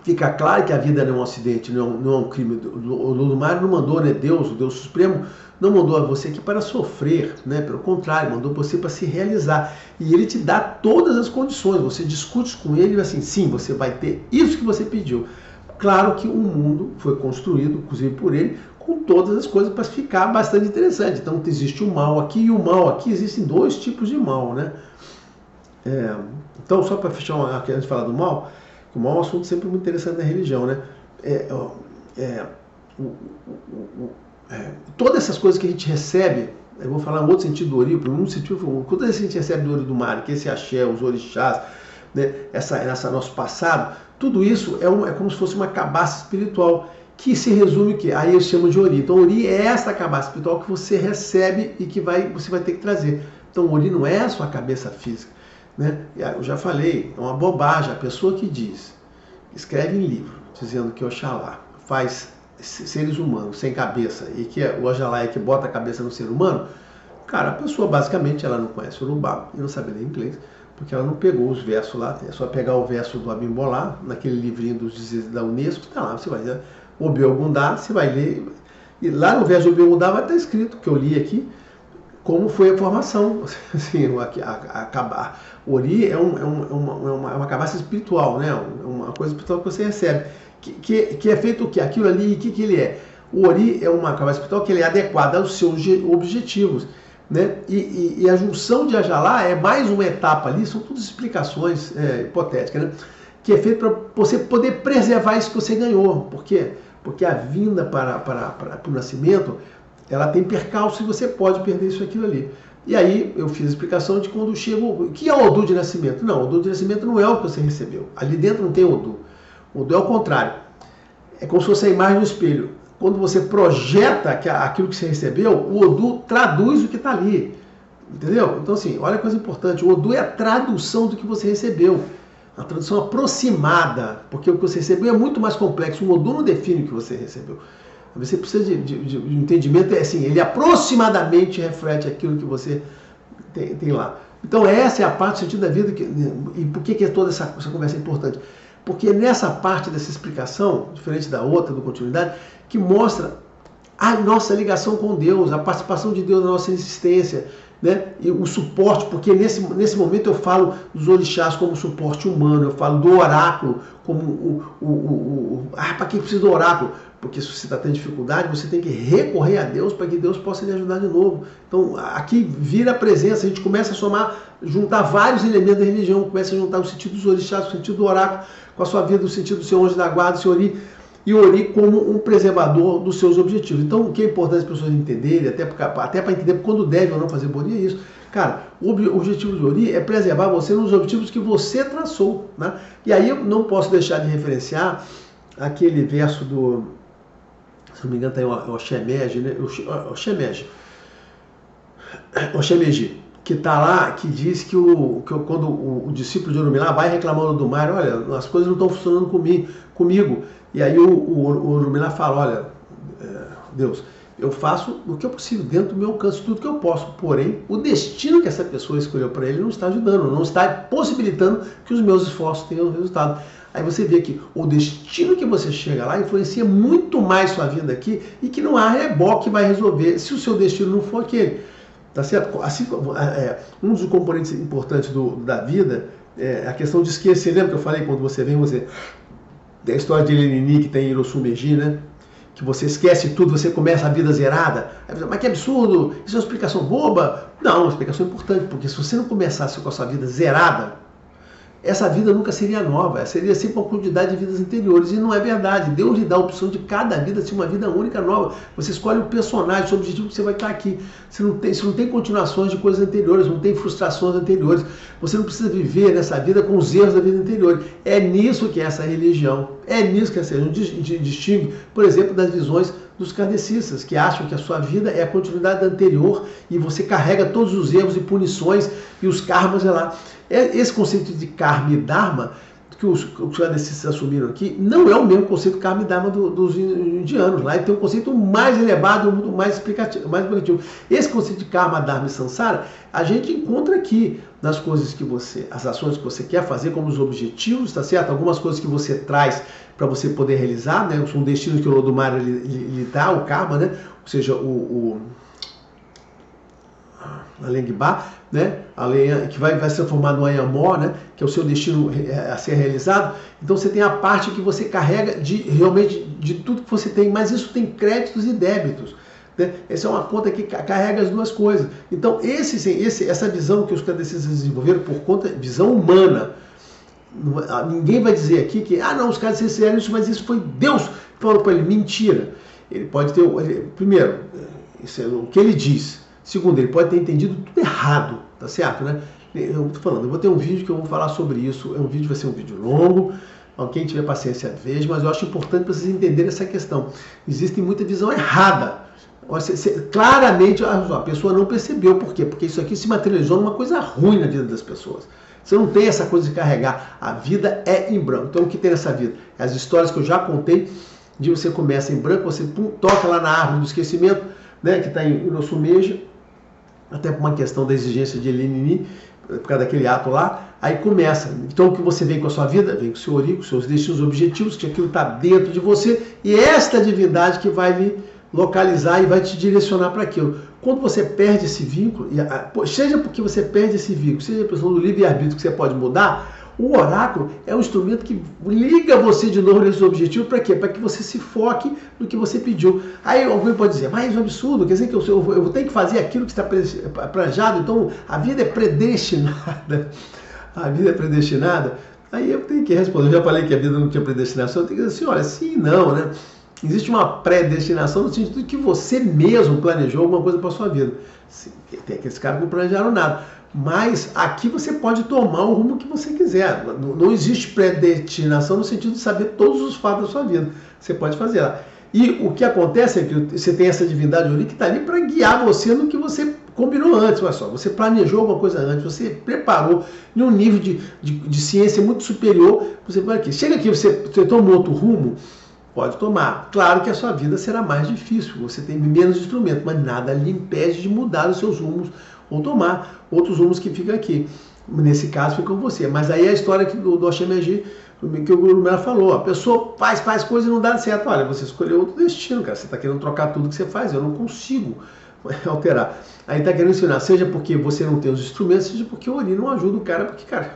fica claro que a vida não é um acidente, não é um crime. O Ludumare não mandou, né, Deus, o Deus Supremo, não mandou a você aqui para sofrer, né? Pelo contrário, mandou você para se realizar. E ele te dá todas as condições. Você discute com ele assim, sim, você vai ter isso que você pediu. Claro que o mundo foi construído, inclusive por ele, com todas as coisas para ficar bastante interessante. Então existe o mal aqui e o mal aqui. Existem dois tipos de mal, né? Então, só para fechar, antes de falar do mal, o mal é um assunto sempre muito interessante na religião, né? Todas essas coisas que a gente recebe, eu vou falar em outro sentido do Ori, um sentido, todas essas que a gente recebe do Ludumare, que esse axé, os orixás, né? essa nosso passado, tudo isso é como se fosse uma cabaça espiritual, que se resume o quê? Aí eu chamo de Ori. Então, Ori é essa cabaça espiritual que você recebe e que você vai ter que trazer. Então, o Ori não é a sua cabeça física, né? Eu já falei, é uma bobagem. A pessoa que escreve em livro, dizendo que Oxalá faz seres humanos sem cabeça e que o Oxalá é que bota a cabeça no ser humano, cara, a pessoa basicamente ela não conhece o Urubá e não sabe ler inglês, porque ela não pegou os versos lá. É só pegar o verso do Abimbolá, naquele livrinho dos dizeres da Unesco, está lá, você vai ler Obeogundá, você vai ler, e lá no verso do Obeogundá vai estar escrito, que eu li aqui, como foi a formação. Assim, o Ori é uma cabaça espiritual, né? Uma coisa espiritual que você recebe, que é feito o quê? Aquilo ali, o que ele é? O Ori é uma cabaça espiritual que ele é adequada aos seus objetivos, né? E a junção de Ajalá é mais uma etapa ali, são todas explicações hipotéticas, né? Que é feito para você poder preservar isso que você ganhou. Por quê? Porque a vinda para o nascimento, ela tem percalço e você pode perder isso aquilo ali. E aí eu fiz a explicação de quando chega o que é o Odu de nascimento. Não, o Odu de nascimento não é o que você recebeu. Ali dentro não tem Odu. O Odu é o contrário. É como se fosse a imagem no espelho. Quando você projeta aquilo que você recebeu, o Odu traduz o que está ali. Entendeu? Então assim, olha a coisa importante. O Odu é a tradução do que você recebeu. A tradução aproximada. Porque o que você recebeu é muito mais complexo. O Odu não define o que você recebeu. Você precisa de entendimento, assim, ele aproximadamente reflete aquilo que você tem lá. Então essa é a parte do sentido da vida. E por que toda essa conversa é importante? Porque nessa parte dessa explicação, diferente da outra, do continuidade, que mostra a nossa ligação com Deus, a participação de Deus na nossa existência, né? E o suporte, porque nesse momento eu falo dos orixás como suporte humano, eu falo do oráculo como para quem precisa do oráculo? Porque se você está tendo dificuldade, você tem que recorrer a Deus para que Deus possa lhe ajudar de novo. Então aqui vira a presença, a gente começa a juntar vários elementos da religião, começa a juntar o sentido dos orixás, o sentido do oráculo com a sua vida, o sentido do seu anjo da guarda, o seu Ori, e o Ori como um preservador dos seus objetivos. Então o que é importante as pessoas entenderem, até para entender quando deve ou não fazer Ori, é isso. Cara, o objetivo do Ori é preservar você nos objetivos que você traçou, né? E aí eu não posso deixar de referenciar aquele verso do, se não me engano, tem o Oxemeji, né? Oxemeji, que está lá, que diz que quando o discípulo de Orumilá vai reclamando do mar, olha, as coisas não estão funcionando comigo. E aí o Orumilá fala, olha, Deus, eu faço o que eu possível, dentro do meu alcance, tudo que eu posso. Porém, o destino que essa pessoa escolheu para ele não está ajudando, não está possibilitando que os meus esforços tenham resultado. Aí você vê que o destino que você chega lá influencia muito mais sua vida aqui e que não há reboque que vai resolver se o seu destino não for aquele. Tá certo? Assim, um dos componentes importantes da vida é a questão de esquecer. Lembra que eu falei quando você tem a história de Lenini que tem em Irossumeji, né? Que você esquece tudo, você começa a vida zerada. Aí você, mas que absurdo, isso é uma explicação boba? Não, é uma explicação importante, porque se você não começasse com a sua vida zerada, essa vida nunca seria nova, seria sempre uma quantidade de vidas anteriores, e não é verdade. Deus lhe dá a opção de cada vida ser uma vida única, nova. Você escolhe o personagem, o seu objetivo que você vai estar aqui. Você não tem continuações de coisas anteriores, não tem frustrações anteriores. Você não precisa viver nessa vida com os erros da vida anterior. É nisso que é essa religião. É nisso que essa religião distingue, por exemplo, das visões dos kardecistas, que acham que a sua vida é a continuidade da anterior e você carrega todos os erros e punições e os karmas lá. Esse conceito de karma e dharma que os kardecistas assumiram aqui não é o mesmo conceito karma e dharma dos indianos. Lá tem um conceito mais elevado, muito mais explicativo, mais bonito. Esse conceito de karma, dharma e samsara, a gente encontra aqui nas coisas que as ações que você quer fazer, como os objetivos, tá certo? Algumas coisas que você traz para você poder realizar, né? Um destino que o Lodumare lhe dá, o karma, né? Ou seja, a Lengba, né? A lenha que vai se transformar no Ayamó, né? Que é o seu destino a ser realizado. Então você tem a parte que você carrega realmente de tudo que você tem, mas isso tem créditos e débitos. Né? Essa é uma conta que carrega as duas coisas. Então essa visão que os kardecistas desenvolveram por conta visão humana. Ninguém vai dizer aqui que não, os caras fizeram isso, mas isso foi Deus que falou para ele. Mentira. Ele pode ter, primeiro, isso é o que ele diz. Segundo, ele pode ter entendido tudo errado, tá certo, né? Eu tô falando, eu vou ter um vídeo que eu vou falar sobre isso. Vai ser um vídeo longo. Quem tiver paciência veja, mas eu acho importante para vocês entenderem essa questão. Existe muita visão errada. Claramente a pessoa não percebeu. Por quê? Porque isso aqui se materializou numa coisa ruim na vida das pessoas. Você não tem essa coisa de carregar. A vida é em branco. Então o que tem nessa vida? As histórias que eu já contei, de você começa em branco, você toca lá na árvore do esquecimento, né, que está em Inosumeja, até por uma questão da exigência de Elinini, por causa daquele ato lá, aí começa. Então o que você vem com a sua vida? Vem com o seu ori, com os seus destinos objetivos, que aquilo está dentro de você, e esta divindade que vai lhe localizar e vai te direcionar para aquilo. Quando você perde esse vínculo, seja porque você perde esse vínculo, seja a questão do livre-arbítrio que você pode mudar, o oráculo é um instrumento que liga você de novo nesse objetivo. Para quê? Para que você se foque no que você pediu. Aí alguém pode dizer, mas é um absurdo, quer dizer que eu vou ter que fazer aquilo que está planejado, então a vida é predestinada. A vida é predestinada? Aí eu tenho que responder, eu já falei que a vida não tinha predestinação, eu tenho que dizer assim, olha, sim e não, né? Existe uma predestinação no sentido de que você mesmo planejou alguma coisa para a sua vida. Tem aqueles caras que não planejaram nada. Mas aqui você pode tomar o rumo que você quiser. Não existe predestinação no sentido de saber todos os fatos da sua vida. Você pode fazer lá. E o que acontece é que você tem essa divindade ali que está ali para guiar você no que você combinou antes. Olha só, você planejou alguma coisa antes, você preparou em um nível de ciência muito superior. Você vai aqui. Chega aqui, você toma outro rumo. Pode tomar. Claro que a sua vida será mais difícil, você tem menos instrumentos, mas nada lhe impede de mudar os seus rumos ou tomar outros rumos que ficam aqui. Nesse caso, fica com você. Mas aí é a história do Oxemeji, que o Guru Mera falou. A pessoa faz coisa e não dá certo. Olha, você escolheu outro destino, cara. Você está querendo trocar tudo que você faz. Eu não consigo alterar. Aí está querendo ensinar, seja porque você não tem os instrumentos, seja porque o Ori não ajuda o cara. Porque, cara,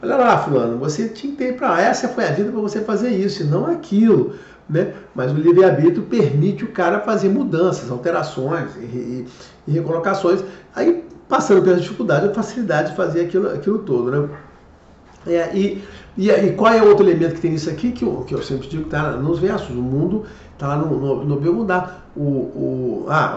olha lá, fulano, você tinha que ter para essa foi a vida para você fazer isso, e não aquilo. Né? Mas o livre-arbítrio permite o cara fazer mudanças, alterações e recolocações, aí passando pela dificuldade, a facilidade de fazer aquilo todo. Né? E qual é o outro elemento que tem nisso aqui, que eu sempre digo que está nos versos, o mundo está lá no Biomudá.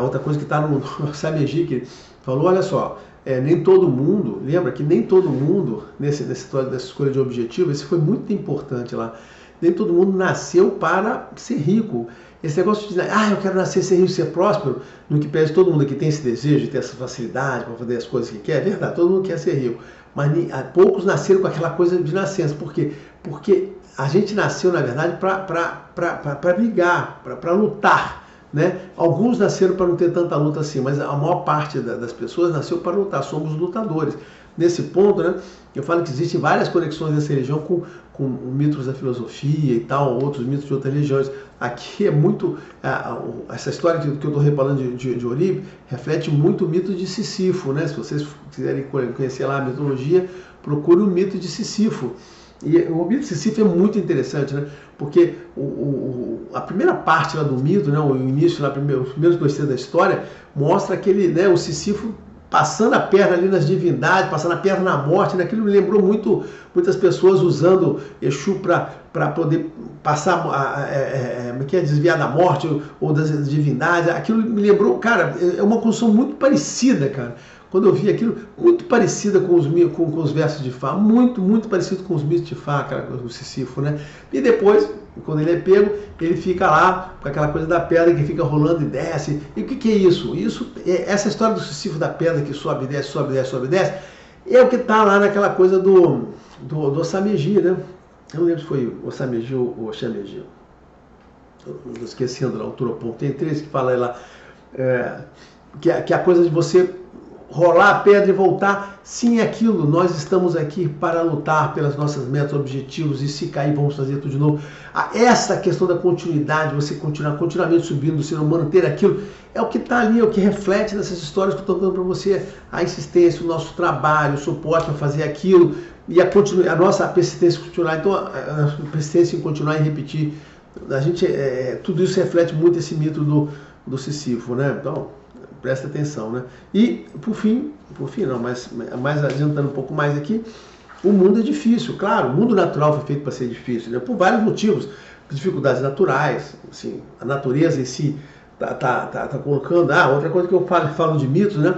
Outra coisa que está no Sameji, que falou, olha só, nem todo mundo, lembra que nem todo mundo, nessa história dessa escolha de objetivo, isso foi muito importante lá, nem todo mundo nasceu para ser rico. Esse negócio de dizer, eu quero nascer, ser rico, ser próspero, no que pede todo mundo aqui tem esse desejo de ter essa facilidade para fazer as coisas que quer, é verdade, todo mundo quer ser rico. Mas poucos nasceram com aquela coisa de nascença. Por quê? Porque a gente nasceu, na verdade, para brigar, para lutar. Né? Alguns nasceram para não ter tanta luta assim, mas a maior parte das pessoas nasceu para lutar, somos lutadores. Nesse ponto, né, eu falo que existem várias conexões dessa religião com mitos da filosofia e tal, outros mitos de outras religiões. Aqui é muito, essa história que eu estou reparando de Ori, reflete muito o mito de Sísifo. Né? Se vocês quiserem conhecer lá a mitologia, procure o mito de Sísifo. E o mito de Sísifo é muito interessante, né? Porque a primeira parte lá do mito, né, o início, os primeiros 2 terços da história, mostra aquele, né, o Sísifo passando a perna ali nas divindades, passando a perna na morte, né? Aquilo me lembrou muitas pessoas usando Exu para poder passar, desviar da morte ou das divindades. Aquilo me lembrou, cara, é uma construção muito parecida, cara. Quando eu vi aquilo, muito parecida com os versos de Fá, muito parecido com os mitos de Fá, cara, o Sísifo, né? E depois, quando ele é pego, ele fica lá com aquela coisa da pedra que fica rolando e desce. E o que é isso? Essa história do Sísifo da pedra que sobe e desce, sobe e desce, sobe e desce, é o que está lá naquela coisa do Sameji, né? eu não lembro se foi o Samegil ou o Chamegil, esquecendo lá, o Turopon, tem 3 que falam lá, que a coisa de você rolar a pedra e voltar, sim, é aquilo, nós estamos aqui para lutar pelas nossas metas, objetivos, e se cair vamos fazer tudo de novo. Essa questão da continuidade, você continuar continuamente subindo, você não manter aquilo, é o que está ali, é o que reflete nessas histórias que eu estou dando para você, a insistência, o nosso trabalho, o suporte para fazer aquilo, e a nossa persistência em continuar, então a persistência em continuar e repetir, a gente, tudo isso reflete muito esse mito do Sísifo, né? Então, presta atenção, né? E, por fim não, mas mais adiantando um pouco mais aqui, o mundo é difícil, claro, o mundo natural foi feito para ser difícil, né? Por vários motivos, dificuldades naturais, assim, a natureza em si tá colocando... outra coisa que eu falo de mitos, né?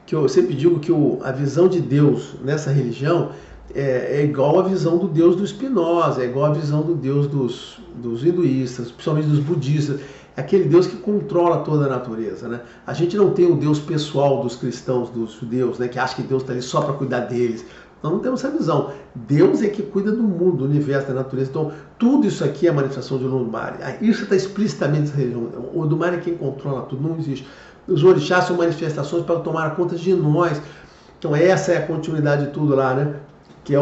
Que eu sempre digo que a visão de Deus nessa religião é igual à visão do Deus do Spinoza, é igual à visão do Deus dos hinduístas, principalmente dos budistas. É aquele Deus que controla toda a natureza, né? A gente não tem o Deus pessoal dos cristãos, dos judeus, né? Que acha que Deus está ali só para cuidar deles. Nós não temos essa visão. Deus é que cuida do mundo, do universo, da natureza. Então, tudo isso aqui é a manifestação de Olodumare. Isso está explicitamente nessa religião. O Olodumare é quem controla tudo, não existe. Os orixás são manifestações para tomar conta de nós. Então, essa é a continuidade de tudo lá, né? Que é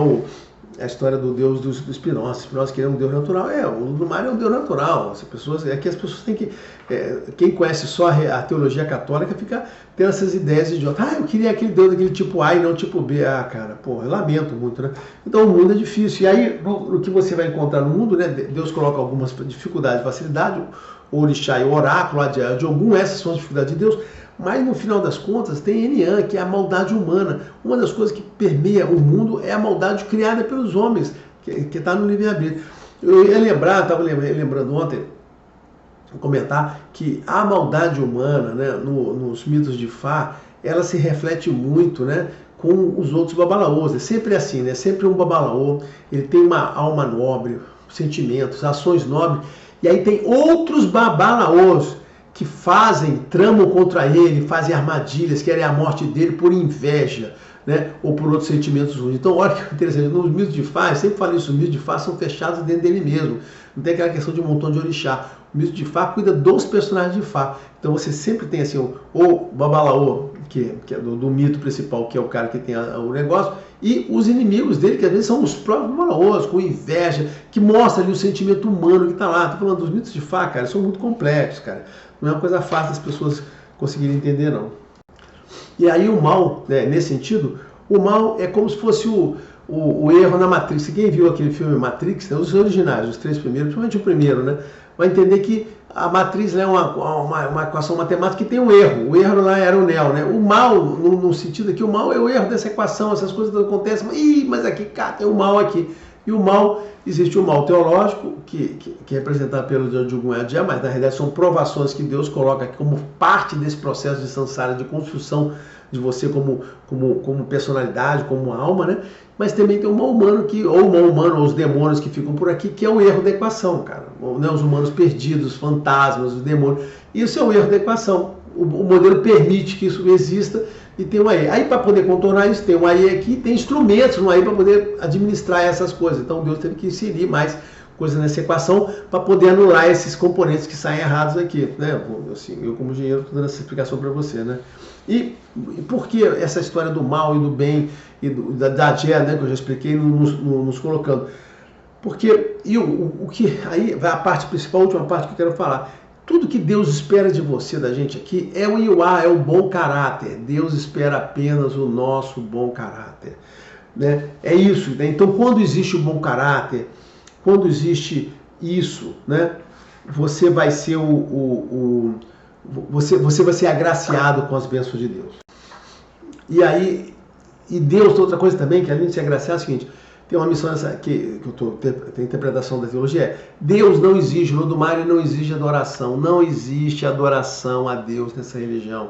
a história do Deus do Spinoza. Spinoza que é um Deus natural. O Olodumare é um Deus natural. As pessoas têm que... quem conhece só a teologia católica fica tendo essas ideias idiotas. Eu queria aquele Deus daquele tipo A e não tipo B. Cara, eu lamento muito, né? Então o mundo é difícil. E aí, no que você vai encontrar no mundo, né? Deus coloca algumas dificuldades, facilidade. O orixá e o oráculo de algum, essas são as dificuldades de Deus. Mas no final das contas tem Enian, que é a maldade humana. Uma das coisas que permeia o mundo é a maldade criada pelos homens, que está no livre-arbítrio. Eu ia lembrar, estava lembrando ontem, comentar que a maldade humana, né, nos mitos de Fá, ela se reflete muito, né, com os outros babalaôs. É sempre assim, né? Sempre um babalaô, ele tem uma alma nobre, sentimentos, ações nobres, e aí tem outros babalaôs que tramam contra ele, fazem armadilhas, querem a morte dele por inveja, né? Ou por outros sentimentos ruins. Então, olha que interessante, nos mitos de Fá, eu sempre falo isso, os mitos de Fá são fechados dentro dele mesmo. Não tem aquela questão de um montão de orixá. O mito de Fá cuida dos personagens de Fá. Então você sempre tem assim, o babalaô, que é do mito principal, que é o cara que tem o negócio, e os inimigos dele, que às vezes são os próprios babalaôs, com inveja, que mostra ali o sentimento humano que está lá. Estou falando dos mitos de Fá, cara, são muito complexos, cara. Não é uma coisa fácil das pessoas conseguirem entender, não. E aí o mal, né, nesse sentido, o mal é como se fosse o erro na Matrix. Quem viu aquele filme Matrix, né, os originais, os 3 primeiros, principalmente o primeiro, né, vai entender que a matriz é uma equação matemática que tem um erro. O erro lá era o Neo, né? O mal, no sentido aqui, o mal é o erro dessa equação, essas coisas acontecem, mas aqui, cara, tem o mal aqui. E o mal, existe o mal teológico, que é representado pelo Jogum Adya, mas na realidade são provações que Deus coloca aqui como parte desse processo de samsara, de construção de você como personalidade, como alma, né? Mas também tem o mal humano, ou os demônios que ficam por aqui, que é o erro da equação, cara. Né? Os humanos perdidos, os fantasmas, os demônios. Isso é o erro da equação. O modelo permite que isso exista e tem um AI. Aí para poder contornar isso, tem um AI aqui, tem instrumentos no AI para poder administrar essas coisas. Então Deus teve que inserir mais coisas nessa equação para poder anular esses componentes que saem errados aqui, né? Assim, eu como engenheiro estou dando essa explicação para você, né? E por que essa história do mal e do bem e da Adya, né, que eu já expliquei, nos colocando? Porque o que aí vai a parte principal, a última parte que eu quero falar. Tudo que Deus espera de você, da gente aqui, é o Iuá, é o bom caráter. Deus espera apenas o nosso bom caráter, né? É isso, né? Então, quando existe o bom caráter, quando existe isso, né, você vai ser você vai ser agraciado com as bênçãos de Deus. E aí, Deus, outra coisa também, que além de ser agraciado, é o seguinte, tem uma missão que a interpretação da teologia Deus não exige, no Olodumare não exige adoração, não existe adoração a Deus nessa religião.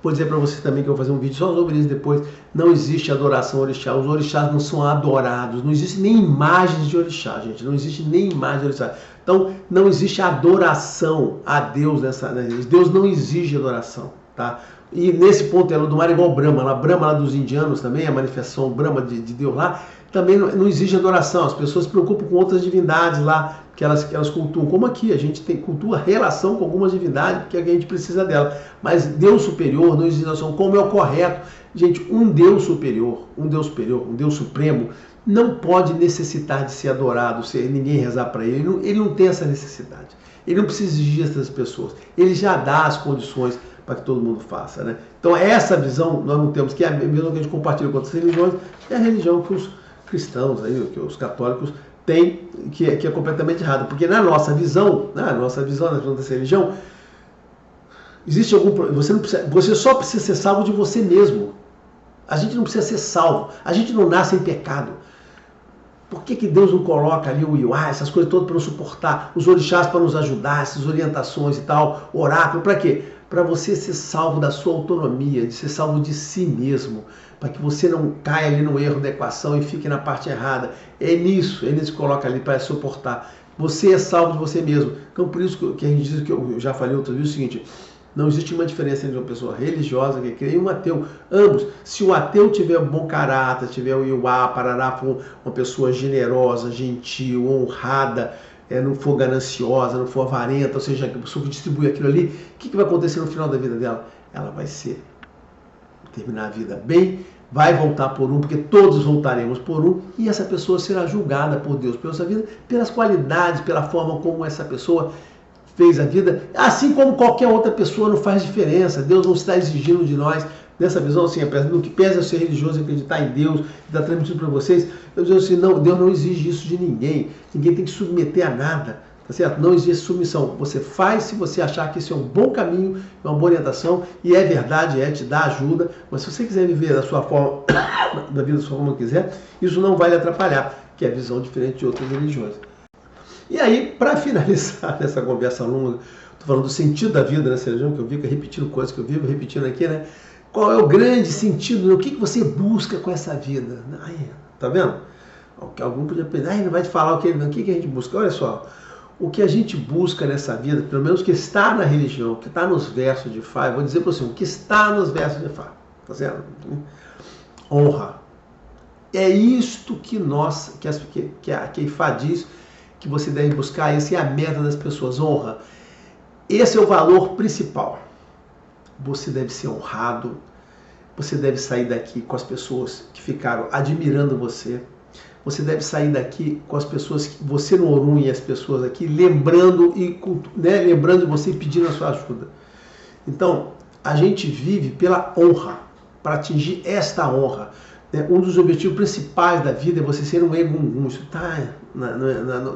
Vou dizer para você também que eu vou fazer um vídeo só sobre isso depois, não existe adoração a orixá, os orixás não são adorados, não existe nem imagens de orixá, gente, não existe nem imagem de orixá. Então, não existe adoração a Deus nessa religião, Deus não exige adoração. tá? E nesse ponto, ela do mar é igual Brahma. A Brahma lá dos indianos também, a manifestação Brahma de Deus lá, também não exige adoração. As pessoas se preocupam com outras divindades lá, que elas cultuam. Como aqui, a gente cultua relação com algumas divindades, porque a gente precisa dela. Mas Deus superior não exige adoração, como é o correto. Gente, um Deus superior, um Deus supremo, não pode necessitar de ser adorado, se ninguém rezar para ele. Ele não tem essa necessidade. Ele não precisa exigir essas pessoas. Ele já dá as condições para que todo mundo faça, né? Então essa visão nós não temos, que é a mesma que a gente compartilha com outras religiões, é a religião que os cristãos, aí, que os católicos têm, que é completamente errada. Porque na nossa visão dessa religião, existe você só precisa ser salvo de você mesmo. A gente não precisa ser salvo. A gente não nasce em pecado. Por que Deus não coloca ali o Iuá, essas coisas todas para nos suportar, os orixás para nos ajudar, essas orientações e tal, oráculo, para quê? Para você ser salvo da sua autonomia, de ser salvo de si mesmo, para que você não caia ali no erro da equação e fique na parte errada. É nisso que coloca ali para suportar. Você é salvo de você mesmo. Então por isso que a gente diz, que eu já falei outro dia, o seguinte: não existe uma diferença entre uma pessoa religiosa que crê e um ateu. Ambos. Se o ateu tiver um bom caráter, tiver o Iuá, Parará, for uma pessoa generosa, gentil, honrada, não for gananciosa, não for avarenta, ou seja, a pessoa que distribui aquilo ali, o que vai acontecer no final da vida dela? Ela vai terminar a vida bem, vai voltar por um, porque todos voltaremos por um, e essa pessoa será julgada por Deus pela sua vida, pelas qualidades, pela forma como essa pessoa fez a vida, assim como qualquer outra pessoa. Não faz diferença. Deus não está exigindo de nós, nessa visão assim, no que pesa ser religioso, acreditar em Deus, está transmitindo para vocês, eu digo assim, não, Deus não exige isso de ninguém. Ninguém tem que submeter a nada, tá certo? Não existe submissão. Você faz se você achar que isso é um bom caminho, é uma boa orientação, e é verdade, te dá ajuda, mas se você quiser viver da sua forma, da vida da sua forma que quiser, isso não vai lhe atrapalhar, que é a visão diferente de outras religiões. E aí, para finalizar essa conversa longa, estou falando do sentido da vida nessa religião, que eu fico repetindo coisas que eu vivo repetindo aqui, né? Qual é o grande sentido, né? O que você busca com essa vida? Aí, tá vendo? Algum podia pensar, não vai te falar o que a gente busca. Olha só, o que a gente busca nessa vida, pelo menos o que está na religião, que está nos versos de Fá, eu vou dizer para você, o que está nos versos de Fá, tá certo? Honra. É isto que a Ifá diz que você deve buscar. Essa é a meta das pessoas, honra. Esse é o valor principal. Você deve ser honrado, você deve sair daqui com as pessoas que ficaram admirando você, você deve sair daqui com as pessoas, você no Orum e as pessoas aqui, lembrando de você e pedindo a sua ajuda. Então, a gente vive pela honra, para atingir esta honra. Um dos objetivos principais da vida é você ser um Egungun. Isso está,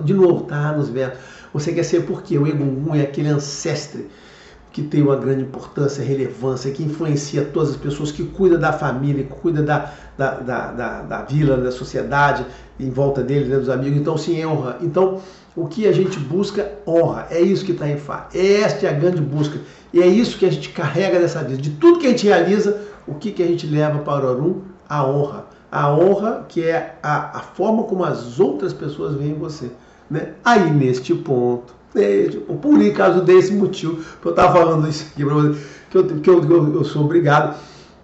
de novo, está nos versos. Você quer ser por quê? O Egungun é aquele ancestre que tem uma grande importância, relevância, que influencia todas as pessoas, que cuida da família, que cuida da vila, da sociedade, em volta dele, né, dos amigos. Então, sim, é honra. Então, o que a gente busca? Honra. É isso que está em Fá. Esta é a grande busca. E é isso que a gente carrega dessa vida. De tudo que a gente realiza, o que a gente leva para o Orum? A honra. A honra, que é a forma como as outras pessoas veem você. Né? Aí, neste ponto, por causa desse motivo, que eu estava falando isso aqui para você, que eu sou obrigado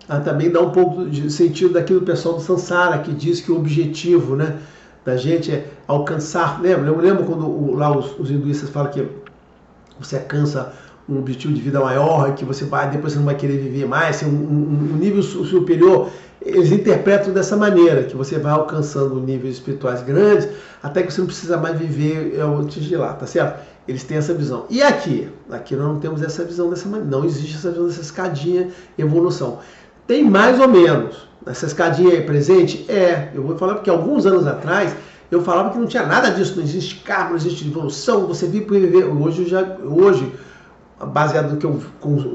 a também dar um pouco de sentido daquilo do pessoal do Sansara, que diz que o objetivo, né, da gente é alcançar. Lembra quando lá os hinduístas falam que você alcança um objetivo de vida maior, e que você vai, depois você não vai querer viver mais, um nível superior. Eles interpretam dessa maneira, que você vai alcançando níveis espirituais grandes, até que você não precisa mais viver antes de lá, tá certo? Eles têm essa visão. E aqui nós não temos essa visão dessa maneira, não existe essa visão dessa escadinha evolução. Tem mais ou menos, essa escadinha aí presente, eu vou falar porque alguns anos atrás, eu falava que não tinha nada disso, não existe karma, não existe evolução, você vive por viver. Hoje, baseado no que eu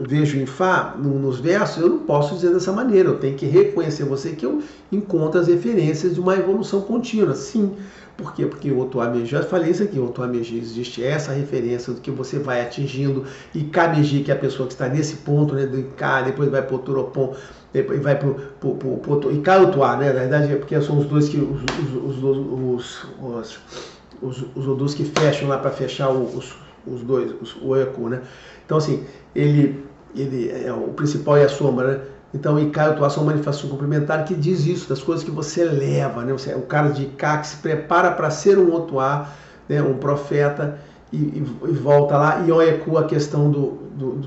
vejo em Fá, nos versos, eu não posso dizer dessa maneira. Eu tenho que reconhecer você que eu encontro as referências de uma evolução contínua. Sim. Por quê? Porque o Otuá-Meji, já falei isso aqui, o Otuá-Meji existe essa referência do que você vai atingindo, e Ka-Meji, que é a pessoa que está nesse ponto, né, do Ika, depois vai para o Turopon, depois vai para o Ika-Otuá, né, na verdade é porque são os dois que os Odus que fecham lá para fechar os dois, o Eku, né? Então assim, ele o principal é a sombra, né? Então, Icá é atuação, manifestação complementar, que diz isso, das coisas que você leva, né? Você é o cara de Icá que se prepara para ser um Otuá, né? Um profeta, e volta lá, e ecoa a questão do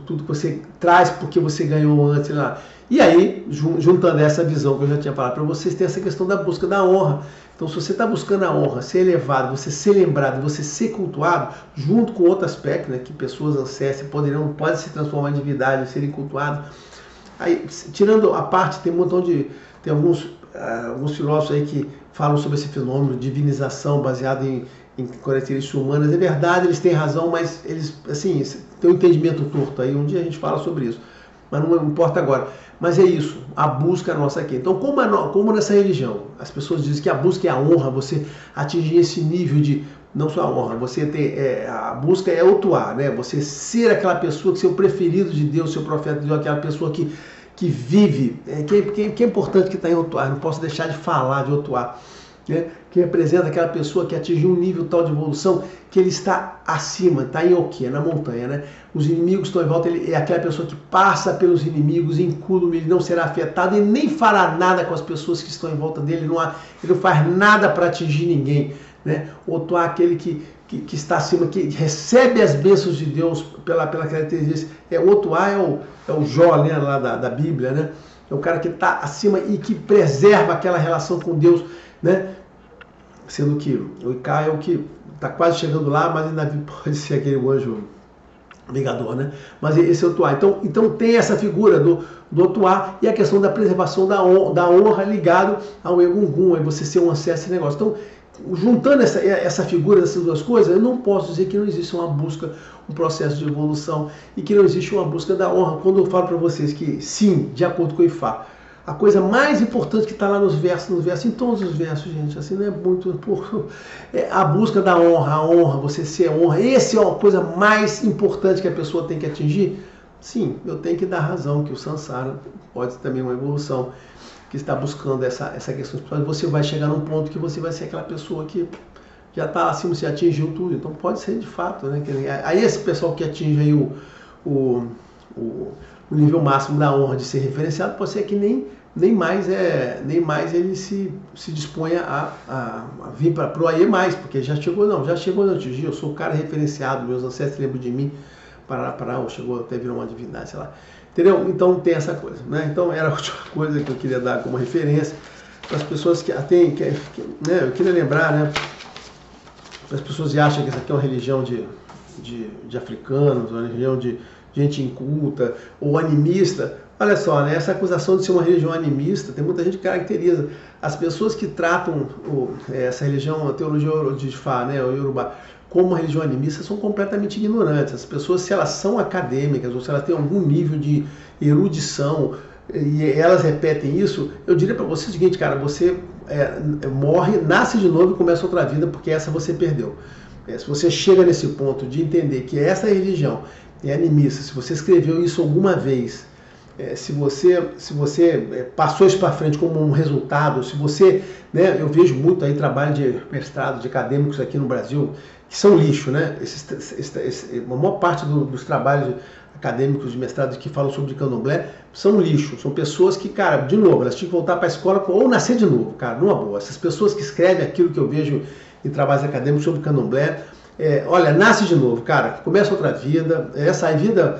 tudo que você traz porque você ganhou antes lá. E aí, juntando essa visão que eu já tinha falado para vocês, tem essa questão da busca da honra. Então, se você está buscando a honra, ser elevado, você ser lembrado, você ser cultuado, junto com outro aspecto, né, que pessoas ancestrais podem se transformar em divindade, serem cultuados. Aí, tirando a parte, tem um montão tem alguns filósofos aí que falam sobre esse fenômeno de divinização baseado em características humanas. É verdade, eles têm razão, mas eles, assim, têm um entendimento torto aí. Um dia a gente fala sobre isso, mas não importa agora. Mas é isso, a busca nossa aqui. Então, como nessa religião, as pessoas dizem que a busca é a honra, você atingir esse nível de, não só a honra, você ter, a busca é Otuá, né? Você ser aquela pessoa que ser o preferido de Deus, seu profeta de Deus, aquela pessoa que vive, que é importante que está em Otuá, não posso deixar de falar de Otuá, né? Que representa aquela pessoa que atingiu um nível tal de evolução que ele está acima, está em Oquê, na montanha, né? Os inimigos estão em volta, ele é aquela pessoa que passa pelos inimigos, incúlume, ele não será afetado e nem fará nada com as pessoas que estão em volta dele, ele não faz nada para atingir ninguém, né? Otuá, aquele que está acima, que recebe as bênçãos de Deus pela característica. O Otuá é o Jó, né, lá da Bíblia, né? É o cara que está acima e que preserva aquela relação com Deus, né? Sendo que o Icá é o que está quase chegando lá, mas ainda pode ser aquele anjo vingador, né? Mas esse é o Otuá. Então tem essa figura do Otuá e a questão da preservação da honra ligado ao Egungun, aí você ser um ancestro esse negócio. Então, juntando essa figura dessas duas coisas, eu não posso dizer que não existe uma busca, um processo de evolução e que não existe uma busca da honra. Quando eu falo para vocês que sim, de acordo com o Ifá, a coisa mais importante que está lá nos versos, em todos os versos, gente, assim, não é muito, a busca da honra, a honra, você ser honra, essa é a coisa mais importante que a pessoa tem que atingir. Sim, eu tenho que dar razão que o Sansara pode ser também uma evolução, que está buscando essa questão espiritual. Você vai chegar num ponto que você vai ser aquela pessoa que já está acima, você atingiu tudo. Então pode ser de fato, né? Aí esse pessoal que atinge aí o nível máximo da honra de ser referenciado, pode ser que nem mais ele se disponha a vir para o AE mais, porque já chegou não atingir, eu sou o cara referenciado, meus ancestros lembram de mim, chegou até virar uma divindade, sei lá. Entendeu? Então tem essa coisa, né? Então era a última coisa que eu queria dar como referência para as pessoas que né? Eu queria lembrar, né? As pessoas acham que isso aqui é uma religião de africanos, uma religião de gente inculta ou animista. Olha só, né? Essa acusação de ser uma religião animista, tem muita gente que caracteriza as pessoas que tratam essa religião, a teologia de Ifá, né? O Yorubá, como uma religião animista, são completamente ignorantes. As pessoas, se elas são acadêmicas ou se elas têm algum nível de erudição e elas repetem isso, eu diria para você o seguinte, cara, você morre, nasce de novo e começa outra vida, porque essa você perdeu. Se você chega nesse ponto de entender que essa religião é animista, se você escreveu isso alguma vez, se você passou isso para frente como um resultado, se você, né, eu vejo muito aí trabalho de mestrado, de acadêmicos aqui no Brasil, que são lixo, né? A maior parte dos trabalhos acadêmicos de mestrado que falam sobre candomblé são lixo, são pessoas que, cara, de novo, elas tinham que voltar para a escola ou nascer de novo, cara, numa boa. Essas pessoas que escrevem aquilo que eu vejo em trabalhos acadêmicos sobre candomblé, olha, nasce de novo, cara, começa outra vida, essa vida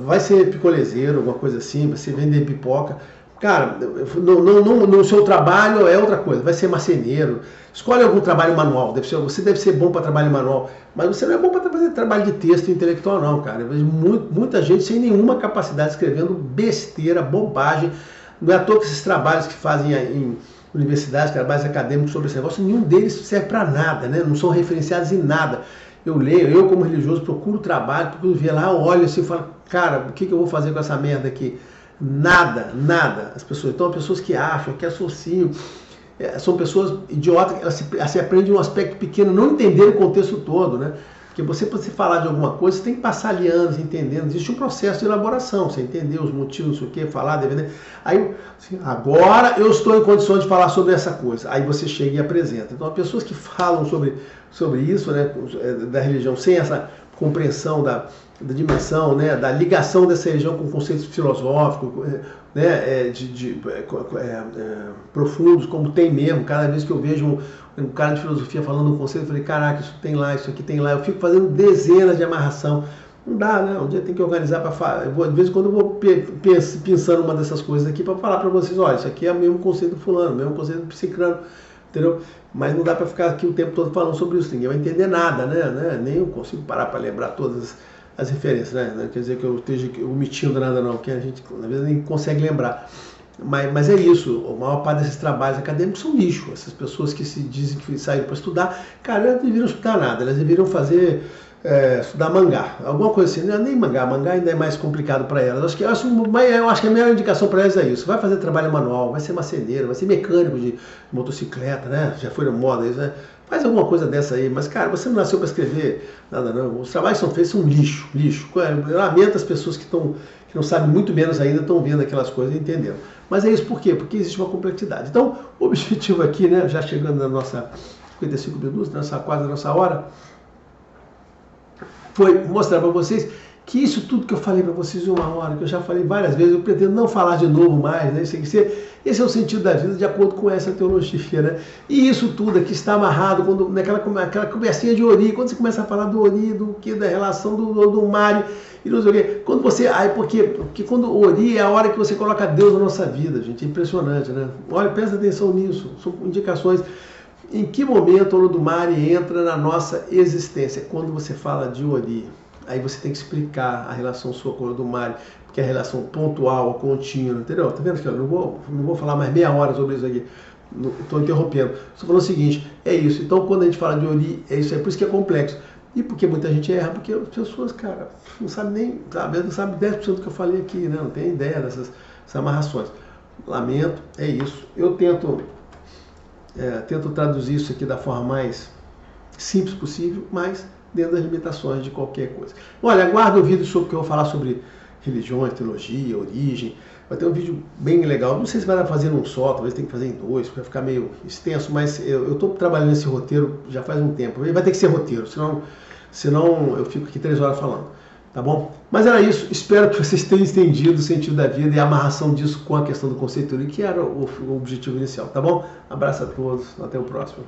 vai ser picolezeiro, alguma coisa assim, vai ser vender pipoca. Cara, no seu trabalho é outra coisa, vai ser marceneiro, escolhe algum trabalho manual, você deve ser bom para trabalho manual, mas você não é bom para fazer trabalho de texto intelectual não, cara. Eu vejo muita gente sem nenhuma capacidade escrevendo besteira, bobagem. Não é à toa que esses trabalhos que fazem em universidades, trabalhos acadêmicos sobre esse negócio, nenhum deles serve para nada, né? Não são referenciados em nada. Eu como religioso procuro trabalho, procuro ver lá, olho assim e falo, cara, o que eu vou fazer com essa merda aqui? Nada. As pessoas, então, pessoas que acham, que associam, são pessoas idiotas, elas se aprendem um aspecto pequeno, não entenderem o contexto todo, né? Porque você, para você falar de alguma coisa, você tem que passar ali anos entendendo, existe um processo de elaboração, você entender os motivos, não sei o que, falar, defender. Aí, assim, agora eu estou em condições de falar sobre essa coisa. Aí você chega e apresenta. Então, as pessoas que falam sobre isso, né, da religião, sem essa compreensão da dimensão, né, da ligação dessa região com conceitos filosóficos, né, profundos, como tem mesmo. Cada vez que eu vejo um cara de filosofia falando um conceito, eu falei, caraca, isso tem lá, isso aqui tem lá. Eu fico fazendo dezenas de amarração. Não dá, né? Um dia tem que organizar para falar. De vez em quando eu vou pensando uma dessas coisas aqui para falar para vocês, olha, isso aqui é o mesmo conceito do fulano, o mesmo conceito do psicrano, entendeu? Mas não dá para ficar aqui o tempo todo falando sobre isso, ninguém vai entender nada, né? Nem eu consigo parar para lembrar todas as referências, né? Não quer dizer que eu esteja omitindo nada não, que a gente, às vezes, nem consegue lembrar. Mas é isso, a maior parte desses trabalhos acadêmicos são lixo. Essas pessoas que se dizem que saíram para estudar, cara, elas não deveriam estudar nada, elas deveriam fazer... estudar mangá, alguma coisa assim, não é nem mangá ainda é mais complicado para elas. Eu acho que a melhor indicação para elas é isso. Vai fazer trabalho manual, vai ser marceneiro, vai ser mecânico de motocicleta, né? Já foi na moda isso, né? Faz alguma coisa dessa aí, mas cara, você não nasceu para escrever nada não. Os trabalhos que são feitos são lixo. Eu lamento as pessoas que não sabem muito menos ainda, estão vendo aquelas coisas e entendendo. Mas é isso por quê? Porque existe uma complexidade. Então, o objetivo aqui, né, já chegando na nossa 55 minutos, quase na nossa hora, foi mostrar para vocês que isso tudo que eu falei para vocês em uma hora, que eu já falei várias vezes, eu pretendo não falar de novo mais, né? Esse é o sentido da vida de acordo com essa teologia, né? E isso tudo aqui está amarrado naquela conversinha de Ori, quando você começa a falar do Ori, da relação do Mari, e não sei o quê. Quando você... porque quando Ori é a hora que você coloca Deus na nossa vida, gente, é impressionante, né? Olha, presta atenção nisso, são indicações. Em que momento o Olodumare entra na nossa existência? Quando você fala de Ori. Aí você tem que explicar a relação sua com o Olodumare, porque é a relação pontual, contínua, entendeu? Tá vendo que eu não vou falar mais meia hora sobre isso aqui. Estou interrompendo. Estou falando o seguinte, é isso. Então quando a gente fala de Ori, é isso, é por isso que é complexo. E porque muita gente erra, porque as pessoas, cara, não sabem nem, sabe, não sabe 10% do que eu falei aqui, né? Não tem ideia dessas amarrações. Lamento, é isso. Eu tento traduzir isso aqui da forma mais simples possível, mas dentro das limitações de qualquer coisa. Olha, aguarda o vídeo sobre o que eu vou falar sobre religiões, teologia, origem. Vai ter um vídeo bem legal. Não sei se vai dar pra fazer num só, talvez tenha que fazer em dois, vai ficar meio extenso, mas eu estou trabalhando nesse roteiro já faz um tempo. Vai ter que ser roteiro, senão eu fico aqui 3 horas falando. Tá bom? Mas era isso. Espero que vocês tenham entendido o sentido da vida e a amarração disso com a questão do conceito, que era o objetivo inicial. Tá bom? Abraço a todos. Até o próximo.